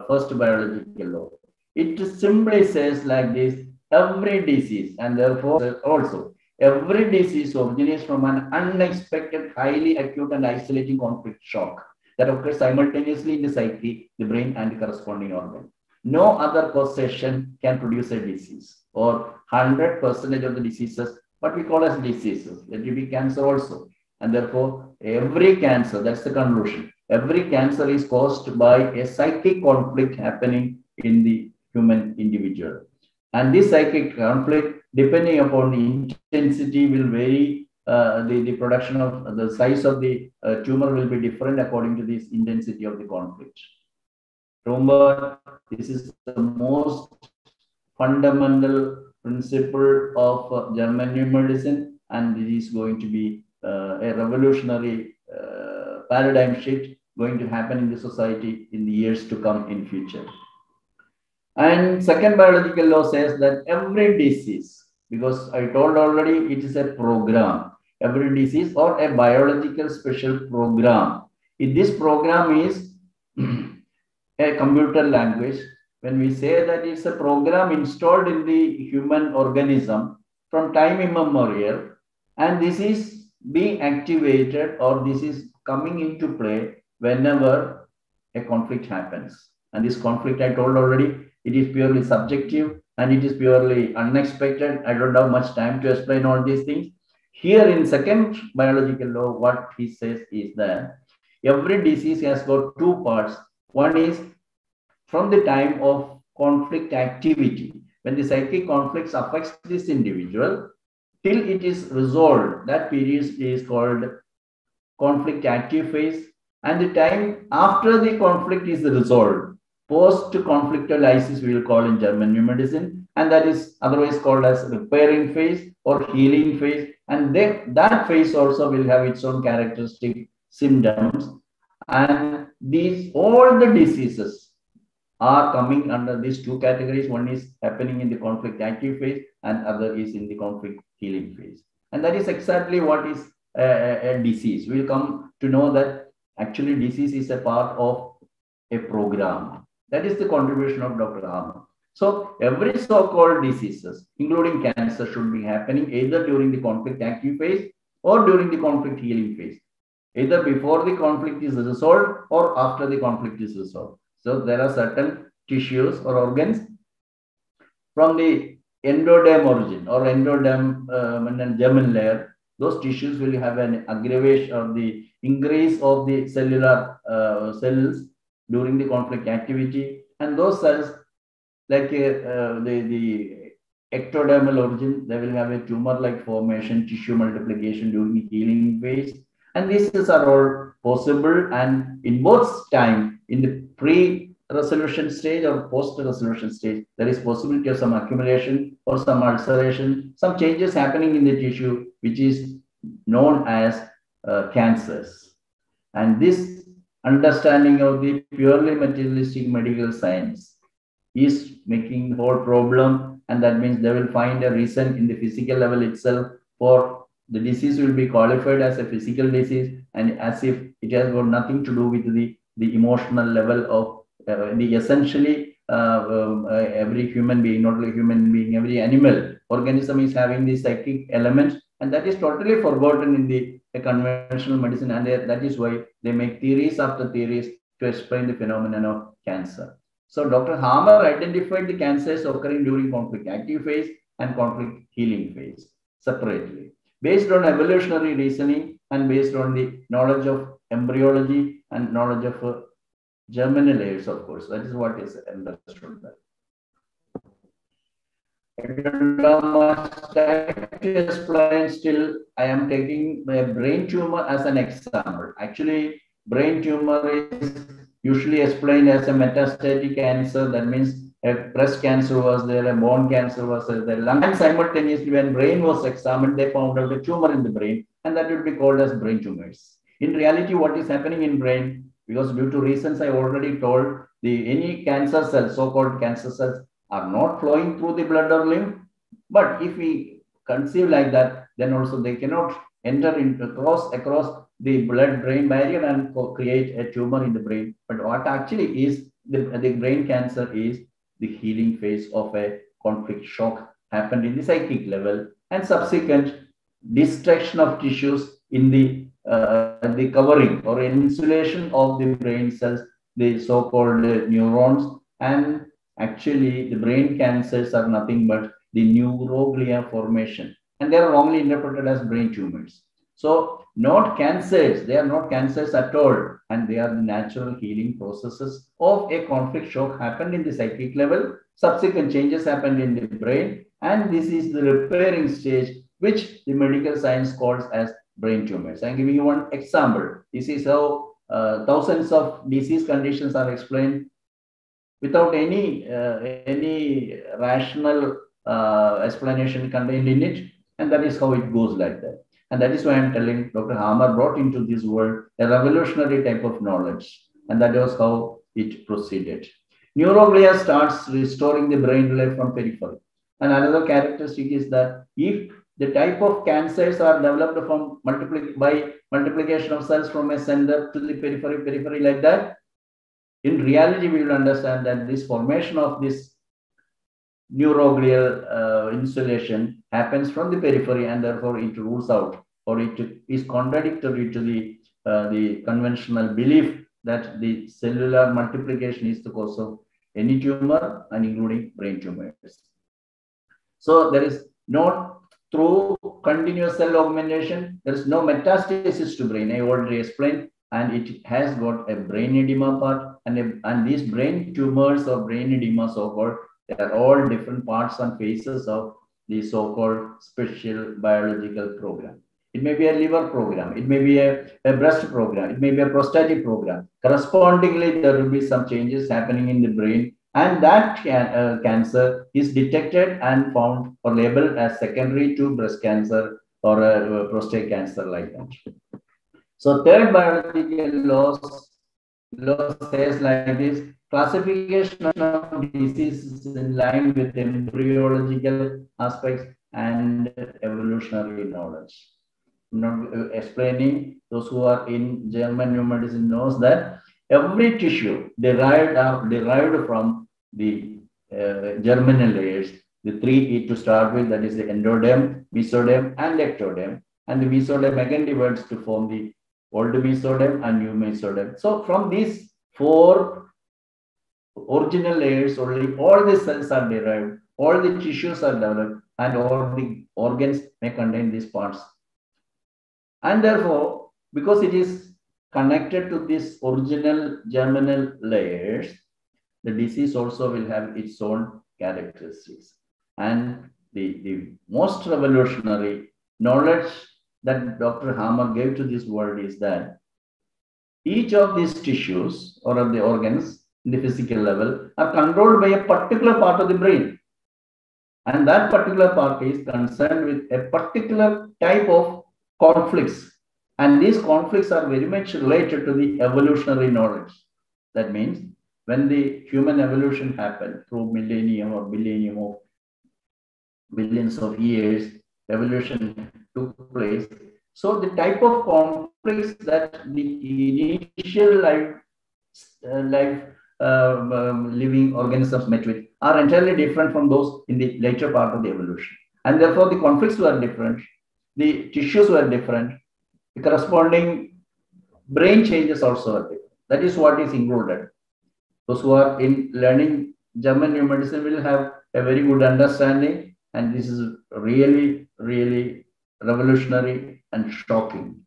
first biological law. It simply says like this: every disease, and therefore also every disease originates from an unexpected, highly acute and isolating conflict shock that occurs simultaneously in the psyche, the brain, and the corresponding organ. No other causation can produce a disease, or 100% of the diseases, what we call as diseases. Let it be cancer also. And therefore, every cancer, that's the conclusion, every cancer is caused by a psychic conflict happening in the human individual. And this psychic conflict, depending upon the intensity, will vary. The production of the size of the tumor will be different according to this intensity of the conflict. Remember, this is the most fundamental principle of German New Medicine, and it is going to be a revolutionary paradigm shift going to happen in the society in the years to come in future. And second biological law says that every disease, because I told already it is a program, every disease or a biological special program. If this program is a computer language, when we say that it's a program installed in the human organism from time immemorial, and this is being activated or this is coming into play whenever a conflict happens. And this conflict, I told already, it is purely subjective and it is purely unexpected. I don't have much time to explain all these things. Here in second biological law, what he says is that every disease has got 2 parts. One is from the time of conflict activity, when the psychic conflicts affects this individual, till it is resolved. That period is called conflict active phase. And the time after the conflict is resolved, post-conflictual lysis, we will call in German New Medicine, and that is otherwise called as repairing phase or healing phase. And then that phase also will have its own characteristic symptoms. And these all the diseases are coming under these 2 categories. One is happening in the conflict active phase, and other is in the conflict healing phase. And that is exactly what is a disease. We'll come to know that actually disease is a part of a program. That is the contribution of Dr. Hammer. So every so-called diseases, including cancer, should be happening either during the conflict active phase or during the conflict healing phase, either before the conflict is resolved or after the conflict is resolved. So there are certain tissues or organs from the endoderm origin or endoderm German layer. Those tissues will have an aggravation or the increase of the cellular cells during the conflict activity, and those cells, like the ectodermal origin, they will have a tumor-like formation, tissue multiplication during the healing phase. And these are all possible, and in both time, in the resolution stage or post-resolution stage, there is possibility of some accumulation or some ulceration, some changes happening in the tissue, which is known as cancers. And this understanding of the purely materialistic medical science is making the whole problem, and that means they will find a reason in the physical level itself for the disease will be qualified as a physical disease, and as if it has got nothing to do with the emotional level of the essentially every human being, not only human being, every animal organism is having the psychic element, and that is totally forgotten in the conventional medicine, and that is why they make theories after theories to explain the phenomenon of cancer. So Dr. Hammer identified the cancers occurring during conflict active phase and conflict healing phase separately, based on evolutionary reasoning and based on the knowledge of embryology and knowledge of germinal layers, of course. That is what is understood there. I don't know much time to explain. Still, I am taking a brain tumor as an example. Actually, brain tumor is usually explained as a metastatic cancer. That means a breast cancer was there, a bone cancer was there, lung, and simultaneously when brain was examined, they found out a tumor in the brain, and that would be called as brain tumors. In reality, what is happening in brain, because due to reasons I already told, any cancer cells, so-called cancer cells, are not flowing through the blood or lymph. But if we conceive like that, then also they cannot enter into across the blood-brain barrier and create a tumor in the brain. But what actually is the brain cancer is the healing phase of a conflict shock happened in the psychic level, and subsequent destruction of tissues in the covering or insulation of the brain cells, the so-called neurons. And actually, the brain cancers are nothing but the neuroglia formation, and they are wrongly interpreted as brain tumors. So, not cancers, they are not cancers at all, and they are the natural healing processes of a conflict shock happened in the psychic level. Subsequent changes happened in the brain, and this is the repairing stage, which the medical science calls as brain tumors. I'm giving you one example. This is how thousands of disease conditions are explained without any rational explanation contained in it, and that is how it goes like that. And that is why I'm telling Dr. Hammer brought into this world a revolutionary type of knowledge, and that was how it proceeded. Neuroglia starts restoring the brain relief from periphery. And another characteristic is that if the type of cancers are developed from by multiplication of cells from a center to the periphery like that, in reality, we will understand that this formation of this neuroglial insulation happens from the periphery, and therefore it rules out, or it is contradictory to the conventional belief that the cellular multiplication is the cause of any tumor, and including brain tumors. So there is no, through continuous cell augmentation, there is no metastasis to brain. I already explained, and it has got a brain edema part, and these brain tumors or brain edema, so-called, they are all different parts and phases of the so-called special biological program. It may be a liver program, it may be a breast program, it may be a prostatic program. Correspondingly, there will be some changes happening in the brain, and that cancer is detected and found or labeled as secondary to breast cancer or prostate cancer like that. So third biological law says like this: classification of diseases in line with embryological aspects and evolutionary knowledge. I'm not explaining, those who are in German new medicine knows that every tissue derived from the germinal layers, the three to start with, that is the endoderm, mesoderm, and ectoderm. And the mesoderm again divides to form the old mesoderm and new mesoderm. So from these four original layers only, all the cells are derived, all the tissues are developed, and all the organs may contain these parts. And therefore, because it is connected to these original germinal layers, the disease also will have its own characteristics. And the most revolutionary knowledge that Dr. Hammer gave to this world is that each of these tissues or of the organs in the physical level are controlled by a particular part of the brain. And that particular part is concerned with a particular type of conflicts. And these conflicts are very much related to the evolutionary knowledge. That means when the human evolution happened through millennium or billion of billions of years, evolution took place. So the type of conflicts that the initial living organisms met with are entirely different from those in the later part of the evolution. And therefore, the conflicts were different, the tissues were different, the corresponding brain changes also are different. That is what is included. Those who are in learning German new medicine will have a very good understanding, and this is really, really revolutionary and shocking.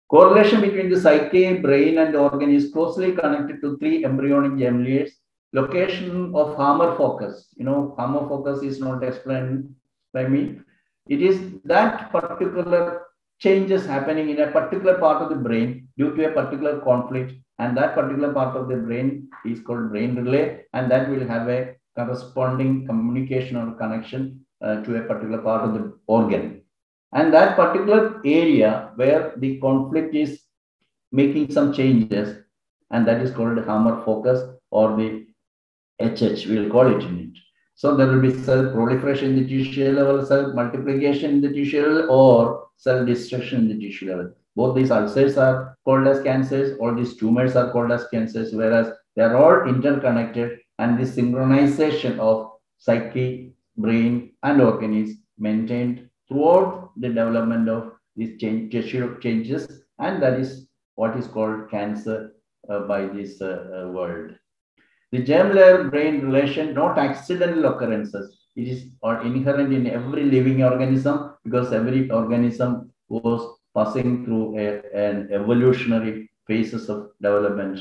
Correlation between the psyche, brain, and organ is closely connected to three embryonic germ layers. Location of Hammer focus. Hammer focus is not explained by me. It is that particular changes happening in a particular part of the brain due to a particular conflict, and that particular part of the brain is called brain relay, and that will have a corresponding communication or connection to a particular part of the organ. And that particular area where the conflict is making some changes, and that is called Hammer focus, or the HH, we'll call it in it. So there will be cell proliferation in the tissue level, cell multiplication in the tissue level, or cell destruction in the tissue level. Both these ulcers are called as cancers, all these tumors are called as cancers, whereas they are all interconnected, and the synchronization of psyche, brain, and organ is maintained throughout the development of these tissue changes, and that is what is called cancer by this world. The germ layer brain relation, not accidental occurrences. It is inherent in every living organism, because every organism was passing through an evolutionary phases of development.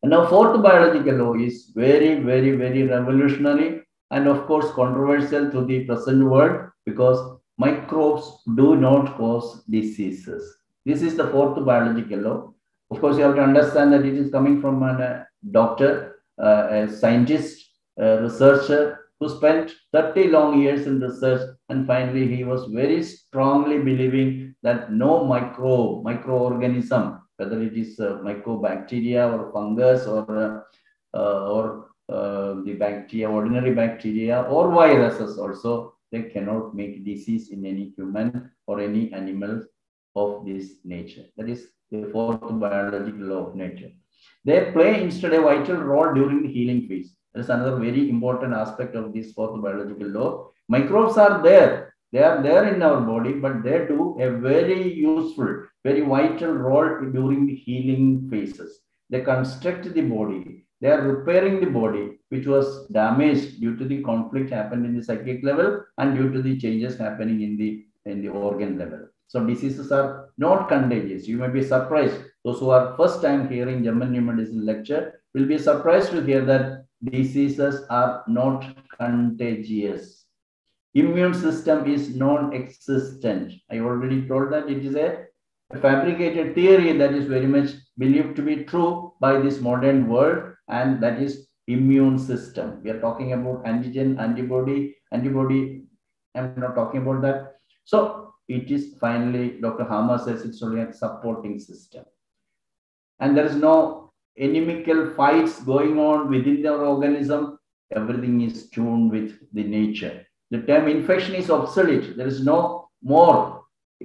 And now, fourth biological law is very, very, very revolutionary, and of course controversial to the present world, because microbes do not cause diseases. This is the fourth biological law. Of course, you have to understand that it is coming from a doctor, a scientist, a researcher who spent 30 long years in research, and finally he was very strongly believing that no microorganism, whether it is mycobacteria or fungus or the bacteria, ordinary bacteria or viruses also, they cannot make disease in any human or any animal of this nature. That is the fourth biological law of nature. They play instead a vital role during the healing phase. That is another very important aspect of this fourth biological law. Microbes are there. They are there in our body, but they do a very useful, very vital role during the healing phases. They construct the body. They are repairing the body, which was damaged due to the conflict happened in the psychic level and due to the changes happening in the organ level. So diseases are not contagious. You may be surprised. Those who are first time hearing German new medicine lecture will be surprised to hear that diseases are not contagious. Immune system is non-existent. I already told that it is a fabricated theory that is very much believed to be true by this modern world, and that is immune system. We are talking about antigen, antibody. I'm not talking about that. So it is finally, Dr. Hammer says it's only a supporting system. And there is no inimical fights going on within the organism. Everything is tuned with the nature. The term infection is obsolete. There is no more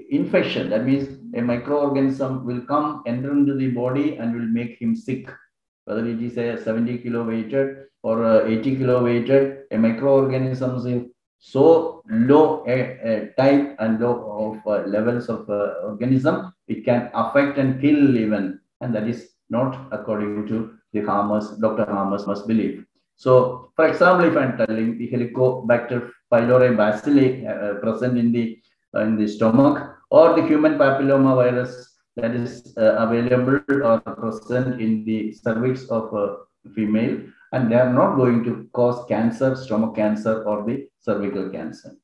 infection. That means a microorganism will come, enter into the body and will make him sick. Whether it is a 70 kilo weighted or a 80 kilo weighted, a microorganism is so low type and low of levels of organism, it can affect and kill even. And that is not according to the Dr. Hammer's belief. So, for example, if I'm telling the Helicobacter pylori bacilli present in the stomach, or the human papilloma virus that is available or present in the cervix of a female, and they are not going to cause cancer, stomach cancer, or the cervical cancer.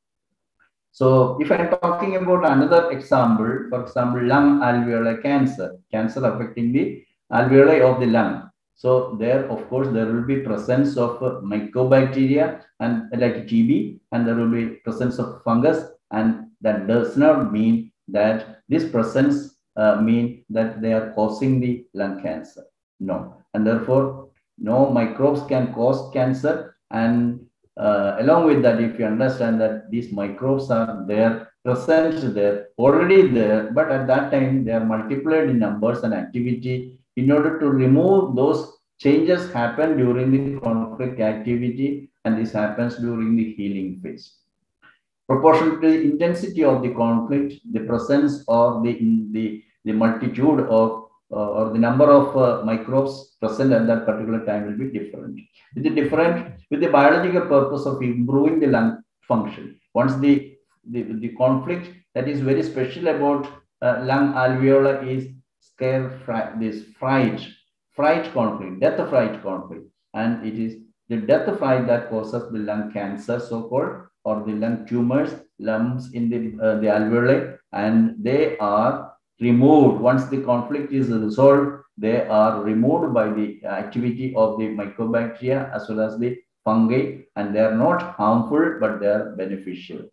So if I'm talking about another example, for example, lung alveolar cancer affecting the alveoli of the lung. So there, of course, there will be presence of mycobacteria and like TB, and there will be presence of fungus, and that does not mean that this presence mean that they are causing the lung cancer. No, and therefore, no microbes can cause cancer. And along with that, if you understand that these microbes are there, present there, already there, but at that time they are multiplied in numbers and activity. In order to remove those changes happen during the conflict activity, and this happens during the healing phase. Proportional to the intensity of the conflict, the presence or the multitude of or the number of microbes present at that particular time will be different. With the biological purpose of improving the lung function. Once the conflict that is very special about lung alveoli is fright conflict, death fright conflict, and it is the death fright that causes the lung cancer, so-called, or the lung tumors, lumps in the alveoli, and they are removed. Once the conflict is resolved, they are removed by the activity of the mycobacteria as well as the fungi, and they are not harmful, but they are beneficial.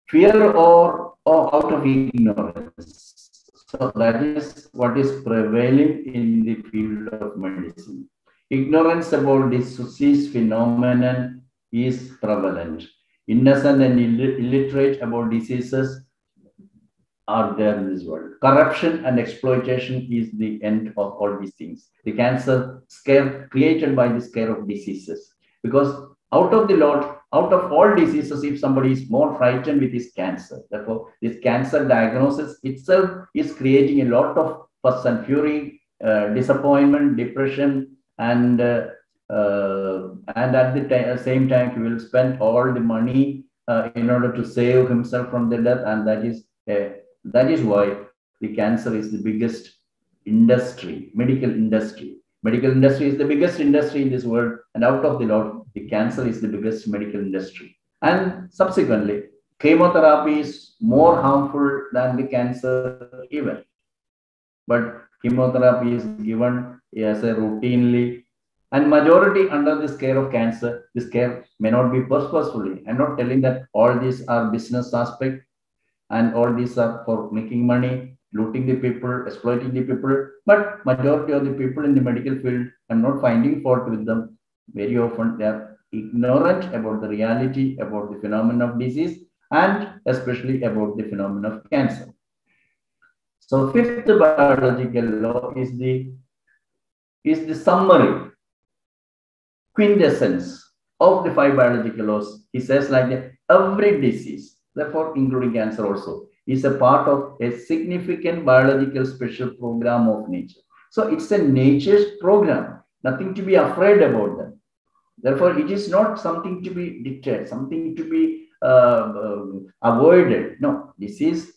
Fear or out of ignorance. So that is what is prevailing in the field of medicine. Ignorance about this disease phenomenon is prevalent. Innocent and illiterate about diseases are there in this world. Corruption and exploitation is the end of all these things. The cancer scare created by the scare of diseases. Because out of all diseases, if somebody is more frightened with his cancer, therefore this cancer diagnosis itself is creating a lot of fuss and fury, disappointment, depression, and at the same time, he will spend all the money in order to save himself from the death, and that is why the cancer is the biggest industry, medical industry. Medical industry is the biggest industry in this world, and out of the lot, the cancer is the biggest medical industry. And subsequently, chemotherapy is more harmful than the cancer even. But chemotherapy is given as a routinely, and majority under the scare of cancer, this care may not be purposefully. I'm not telling that all these are business aspect and all these are for making money, looting the people, exploiting the people. But majority of the people in the medical field, I'm not finding fault with them. Very often they are ignorant about the reality, about the phenomenon of disease, and especially about the phenomenon of cancer. So fifth biological law is the summary, quintessence of the 5 biological laws. He says like that every disease, therefore including cancer also, is a part of a significant biological special program of nature. So it's a nature's program, nothing to be afraid about them. Therefore, it is not something to be dictated, something to be avoided. No, disease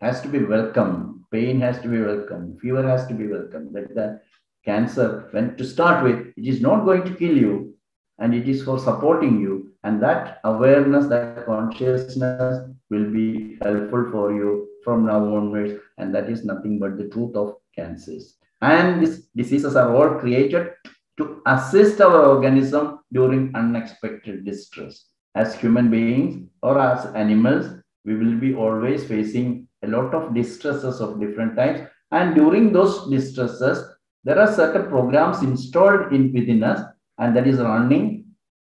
has to be welcomed, pain has to be welcomed, fever has to be welcomed. Like that, cancer, when to start with, it is not going to kill you, and it is for supporting you. And that awareness, that consciousness will be helpful for you from now onwards. And that is nothing but the truth of cancers. And these diseases are all created to assist our organism during unexpected distress. As human beings or as animals, we will be always facing a lot of distresses of different types. And during those distresses, there are certain programs installed within us, and that is running,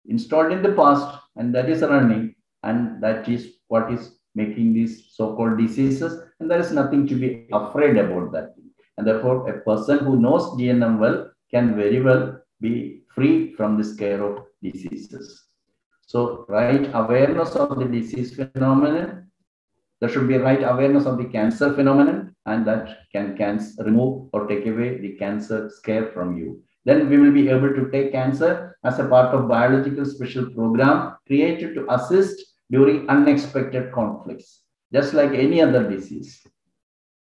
installed in the past, and that is running. And that is what is making these so-called diseases. And there is nothing to be afraid about that. And therefore, a person who knows GNM well can very well be free from the scare of diseases. So, right awareness of the disease phenomenon. There should be right awareness of the cancer phenomenon, and that can remove or take away the cancer scare from you. Then we will be able to take cancer as a part of biological special program created to assist during unexpected conflicts, just like any other disease.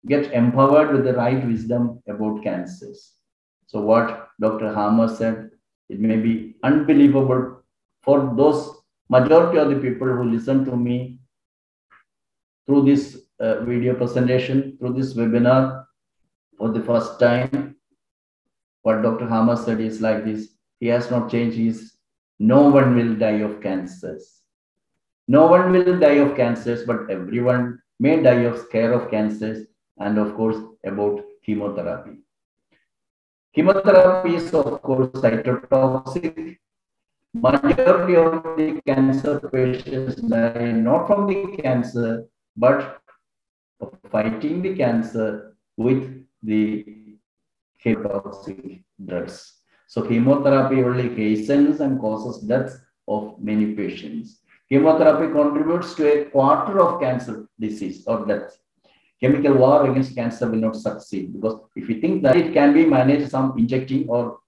Get empowered with the right wisdom about cancers. So what Dr. Hammer said, it may be unbelievable for those majority of the people who listen to me through this video presentation, through this webinar for the first time. What Dr. Hammer said is like this: he has not changed his, no one will die of cancers. No one will die of cancers, but everyone may die of scare of cancers, and of course about chemotherapy. Chemotherapy is of course cytotoxic. Majority of the cancer patients die not from the cancer, but of fighting the cancer with the chemotoxic drugs. So chemotherapy only hastens and causes deaths of many patients. Chemotherapy contributes to a quarter of cancer disease or death. Chemical war against cancer will not succeed, because if you think that it can be managed, some injecting or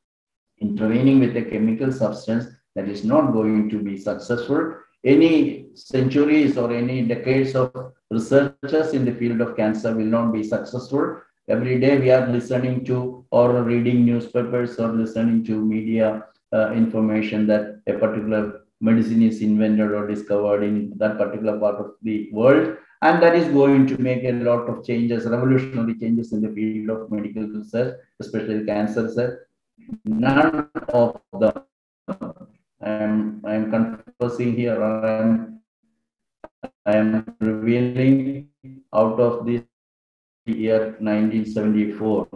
intervening with a chemical substance, that is not going to be successful. Any centuries or any decades of researchers in the field of cancer will not be successful. Every day we are listening to or reading newspapers or listening to media information that a particular medicine is invented or discovered in that particular part of the world. And that is going to make a lot of changes, revolutionary changes in the field of medical research, especially cancer research. None of them, I'm confessing here, I am revealing out of this year 1974.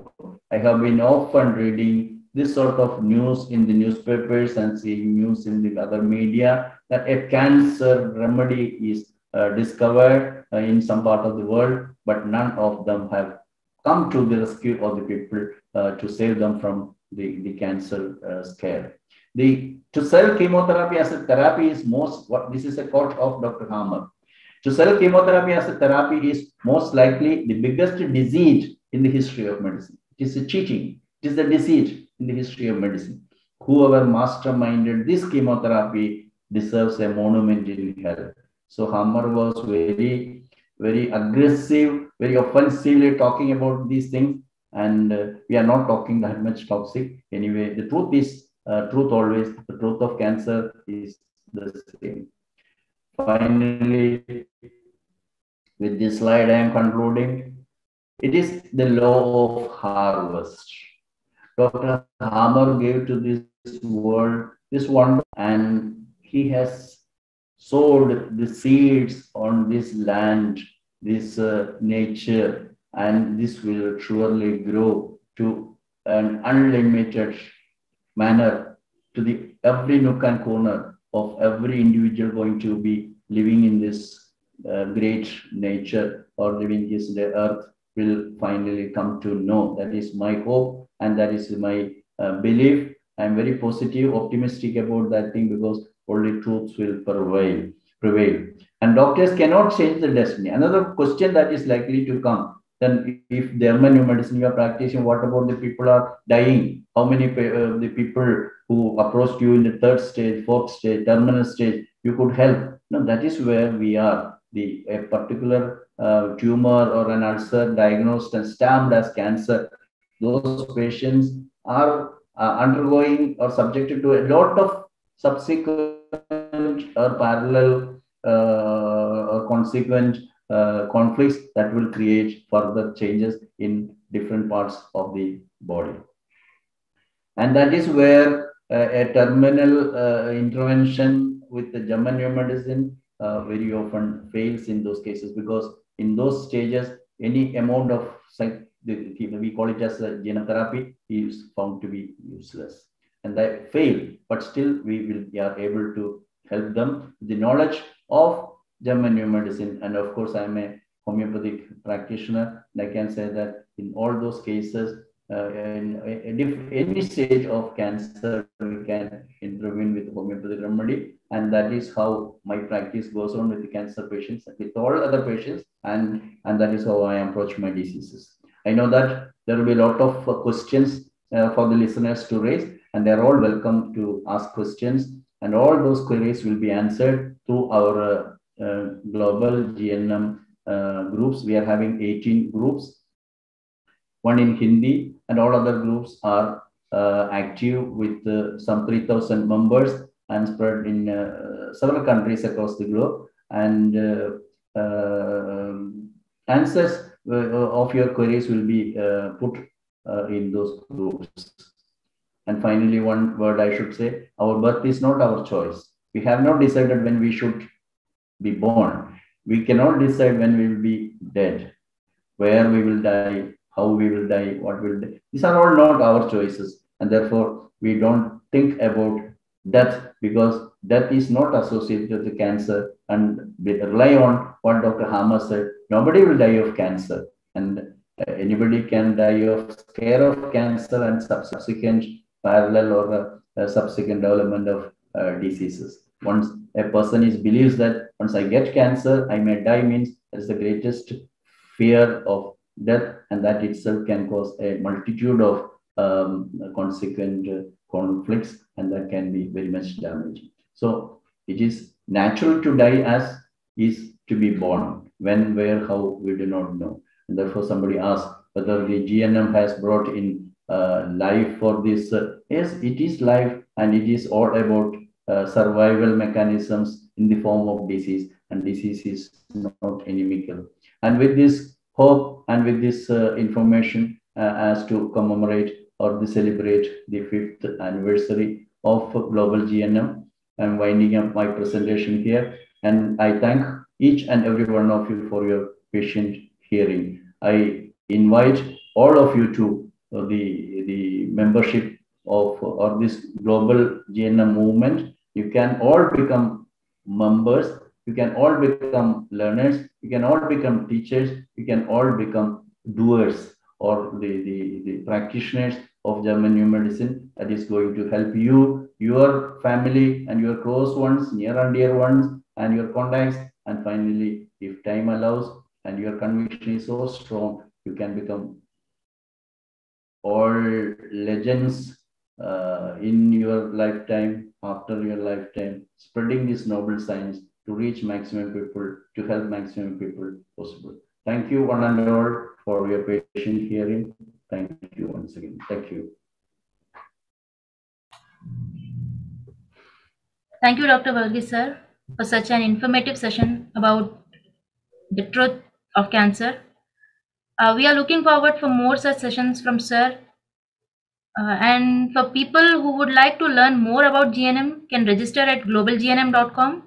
I have been often reading this sort of news in the newspapers and seeing news in the other media that a cancer remedy is discovered in some part of the world, but none of them have come to the rescue of the people to save them from the cancer scare. To sell chemotherapy as a therapy is this is a quote of Dr. Hammer. To sell chemotherapy as a therapy is most likely the biggest deceit in the history of medicine. It is a cheating. It is the deceit in the history of medicine. Whoever masterminded this chemotherapy deserves a monument in hell. So Hammer was very, very aggressive, very offensively talking about these things. And we are not talking that much toxic. Anyway, the truth is, truth always, the truth of cancer is the same. Finally, with this slide, I am concluding. It is the law of harvest. Dr. Hammer gave to this world this wonder, and he has sowed the seeds on this land, this nature, and this will surely grow to an unlimited manner to the every nook and corner of every individual going to be living in this great nature or living this earth will finally come to know. That is my hope, and that is my belief. I'm very positive, optimistic about that thing, because only truths will prevail. And doctors cannot change the destiny. Another question that is likely to come: then if German medicine you are practicing, what about the people are dying? How many the people who approached you in the third stage, fourth stage, terminal stage, you could help? No, that is where we are. A particular tumor or an ulcer diagnosed and stamped as cancer, those patients are undergoing or subjected to a lot of subsequent or parallel or consequent conflicts that will create further changes in different parts of the body. And that is where a terminal intervention with the German new medicine very often fails in those cases, because in those stages, any amount of we call it as a gene therapy is found to be useless, and they fail. But still, we are able to help them with the knowledge of German new medicine. And of course, I'm a homeopathic practitioner, and I can say that in all those cases, in any stage of cancer, we can intervene with homeopathic remedy, and that is how my practice goes on with the cancer patients, with all other patients, and that is how I approach my diseases. I know that there will be a lot of questions for the listeners to raise, and they are all welcome to ask questions, and all those queries will be answered through our global GNM groups. We are having 18 groups, one in Hindi, and all other groups are active with some 3,000 members and spread in several countries across the globe. And answers of your queries will be put in those groups. And finally, one word I should say, our birth is not our choice. We have not decided when we should be born. We cannot decide when we will be dead, where we will die, how we will die, what will die. These are all not our choices. And therefore, we don't think about death because death is not associated with cancer. And we rely on what Dr. Hammer said. Nobody will die of cancer. And anybody can die of scare of cancer and subsequent parallel or subsequent development of diseases. Once a person believes that once I get cancer, I may die means that's the greatest fear of death, and that itself can cause a multitude of consequent conflicts, and that can be very much damaging. So it is natural to die as is to be born. When, where, how, we do not know. And therefore, somebody asked whether the GNM has brought in life for this. Yes, it is life, and it is all about survival mechanisms in the form of disease, and disease is not inimical. And with this hope and with this information as to commemorate or to celebrate the 5th anniversary of Global GNM, I'm winding up my presentation here. And I thank each and every one of you for your patient hearing. I invite all of you to the membership of or this global GNM movement. You can all become members. You can all become learners. You can all become teachers. You can all become doers or the practitioners of German new medicine that is going to help you, your family, and your close ones, near and dear ones, and your contacts. And finally, if time allows and your conviction is so strong, you can become all legends in your lifetime, after your lifetime, spreading this noble science to reach maximum people, to help maximum people possible. Thank you one and all for your patient hearing. Thank you once again. Thank you. Thank you, Dr. Varghese, sir, for such an informative session about the truth of cancer. We are looking forward for more such sessions from sir. And for people who would like to learn more about GNM, can register at globalgnm.com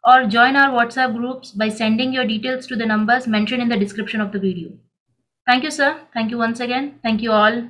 or join our WhatsApp groups by sending your details to the numbers mentioned in the description of the video. Thank you, sir. Thank you once again. Thank you all.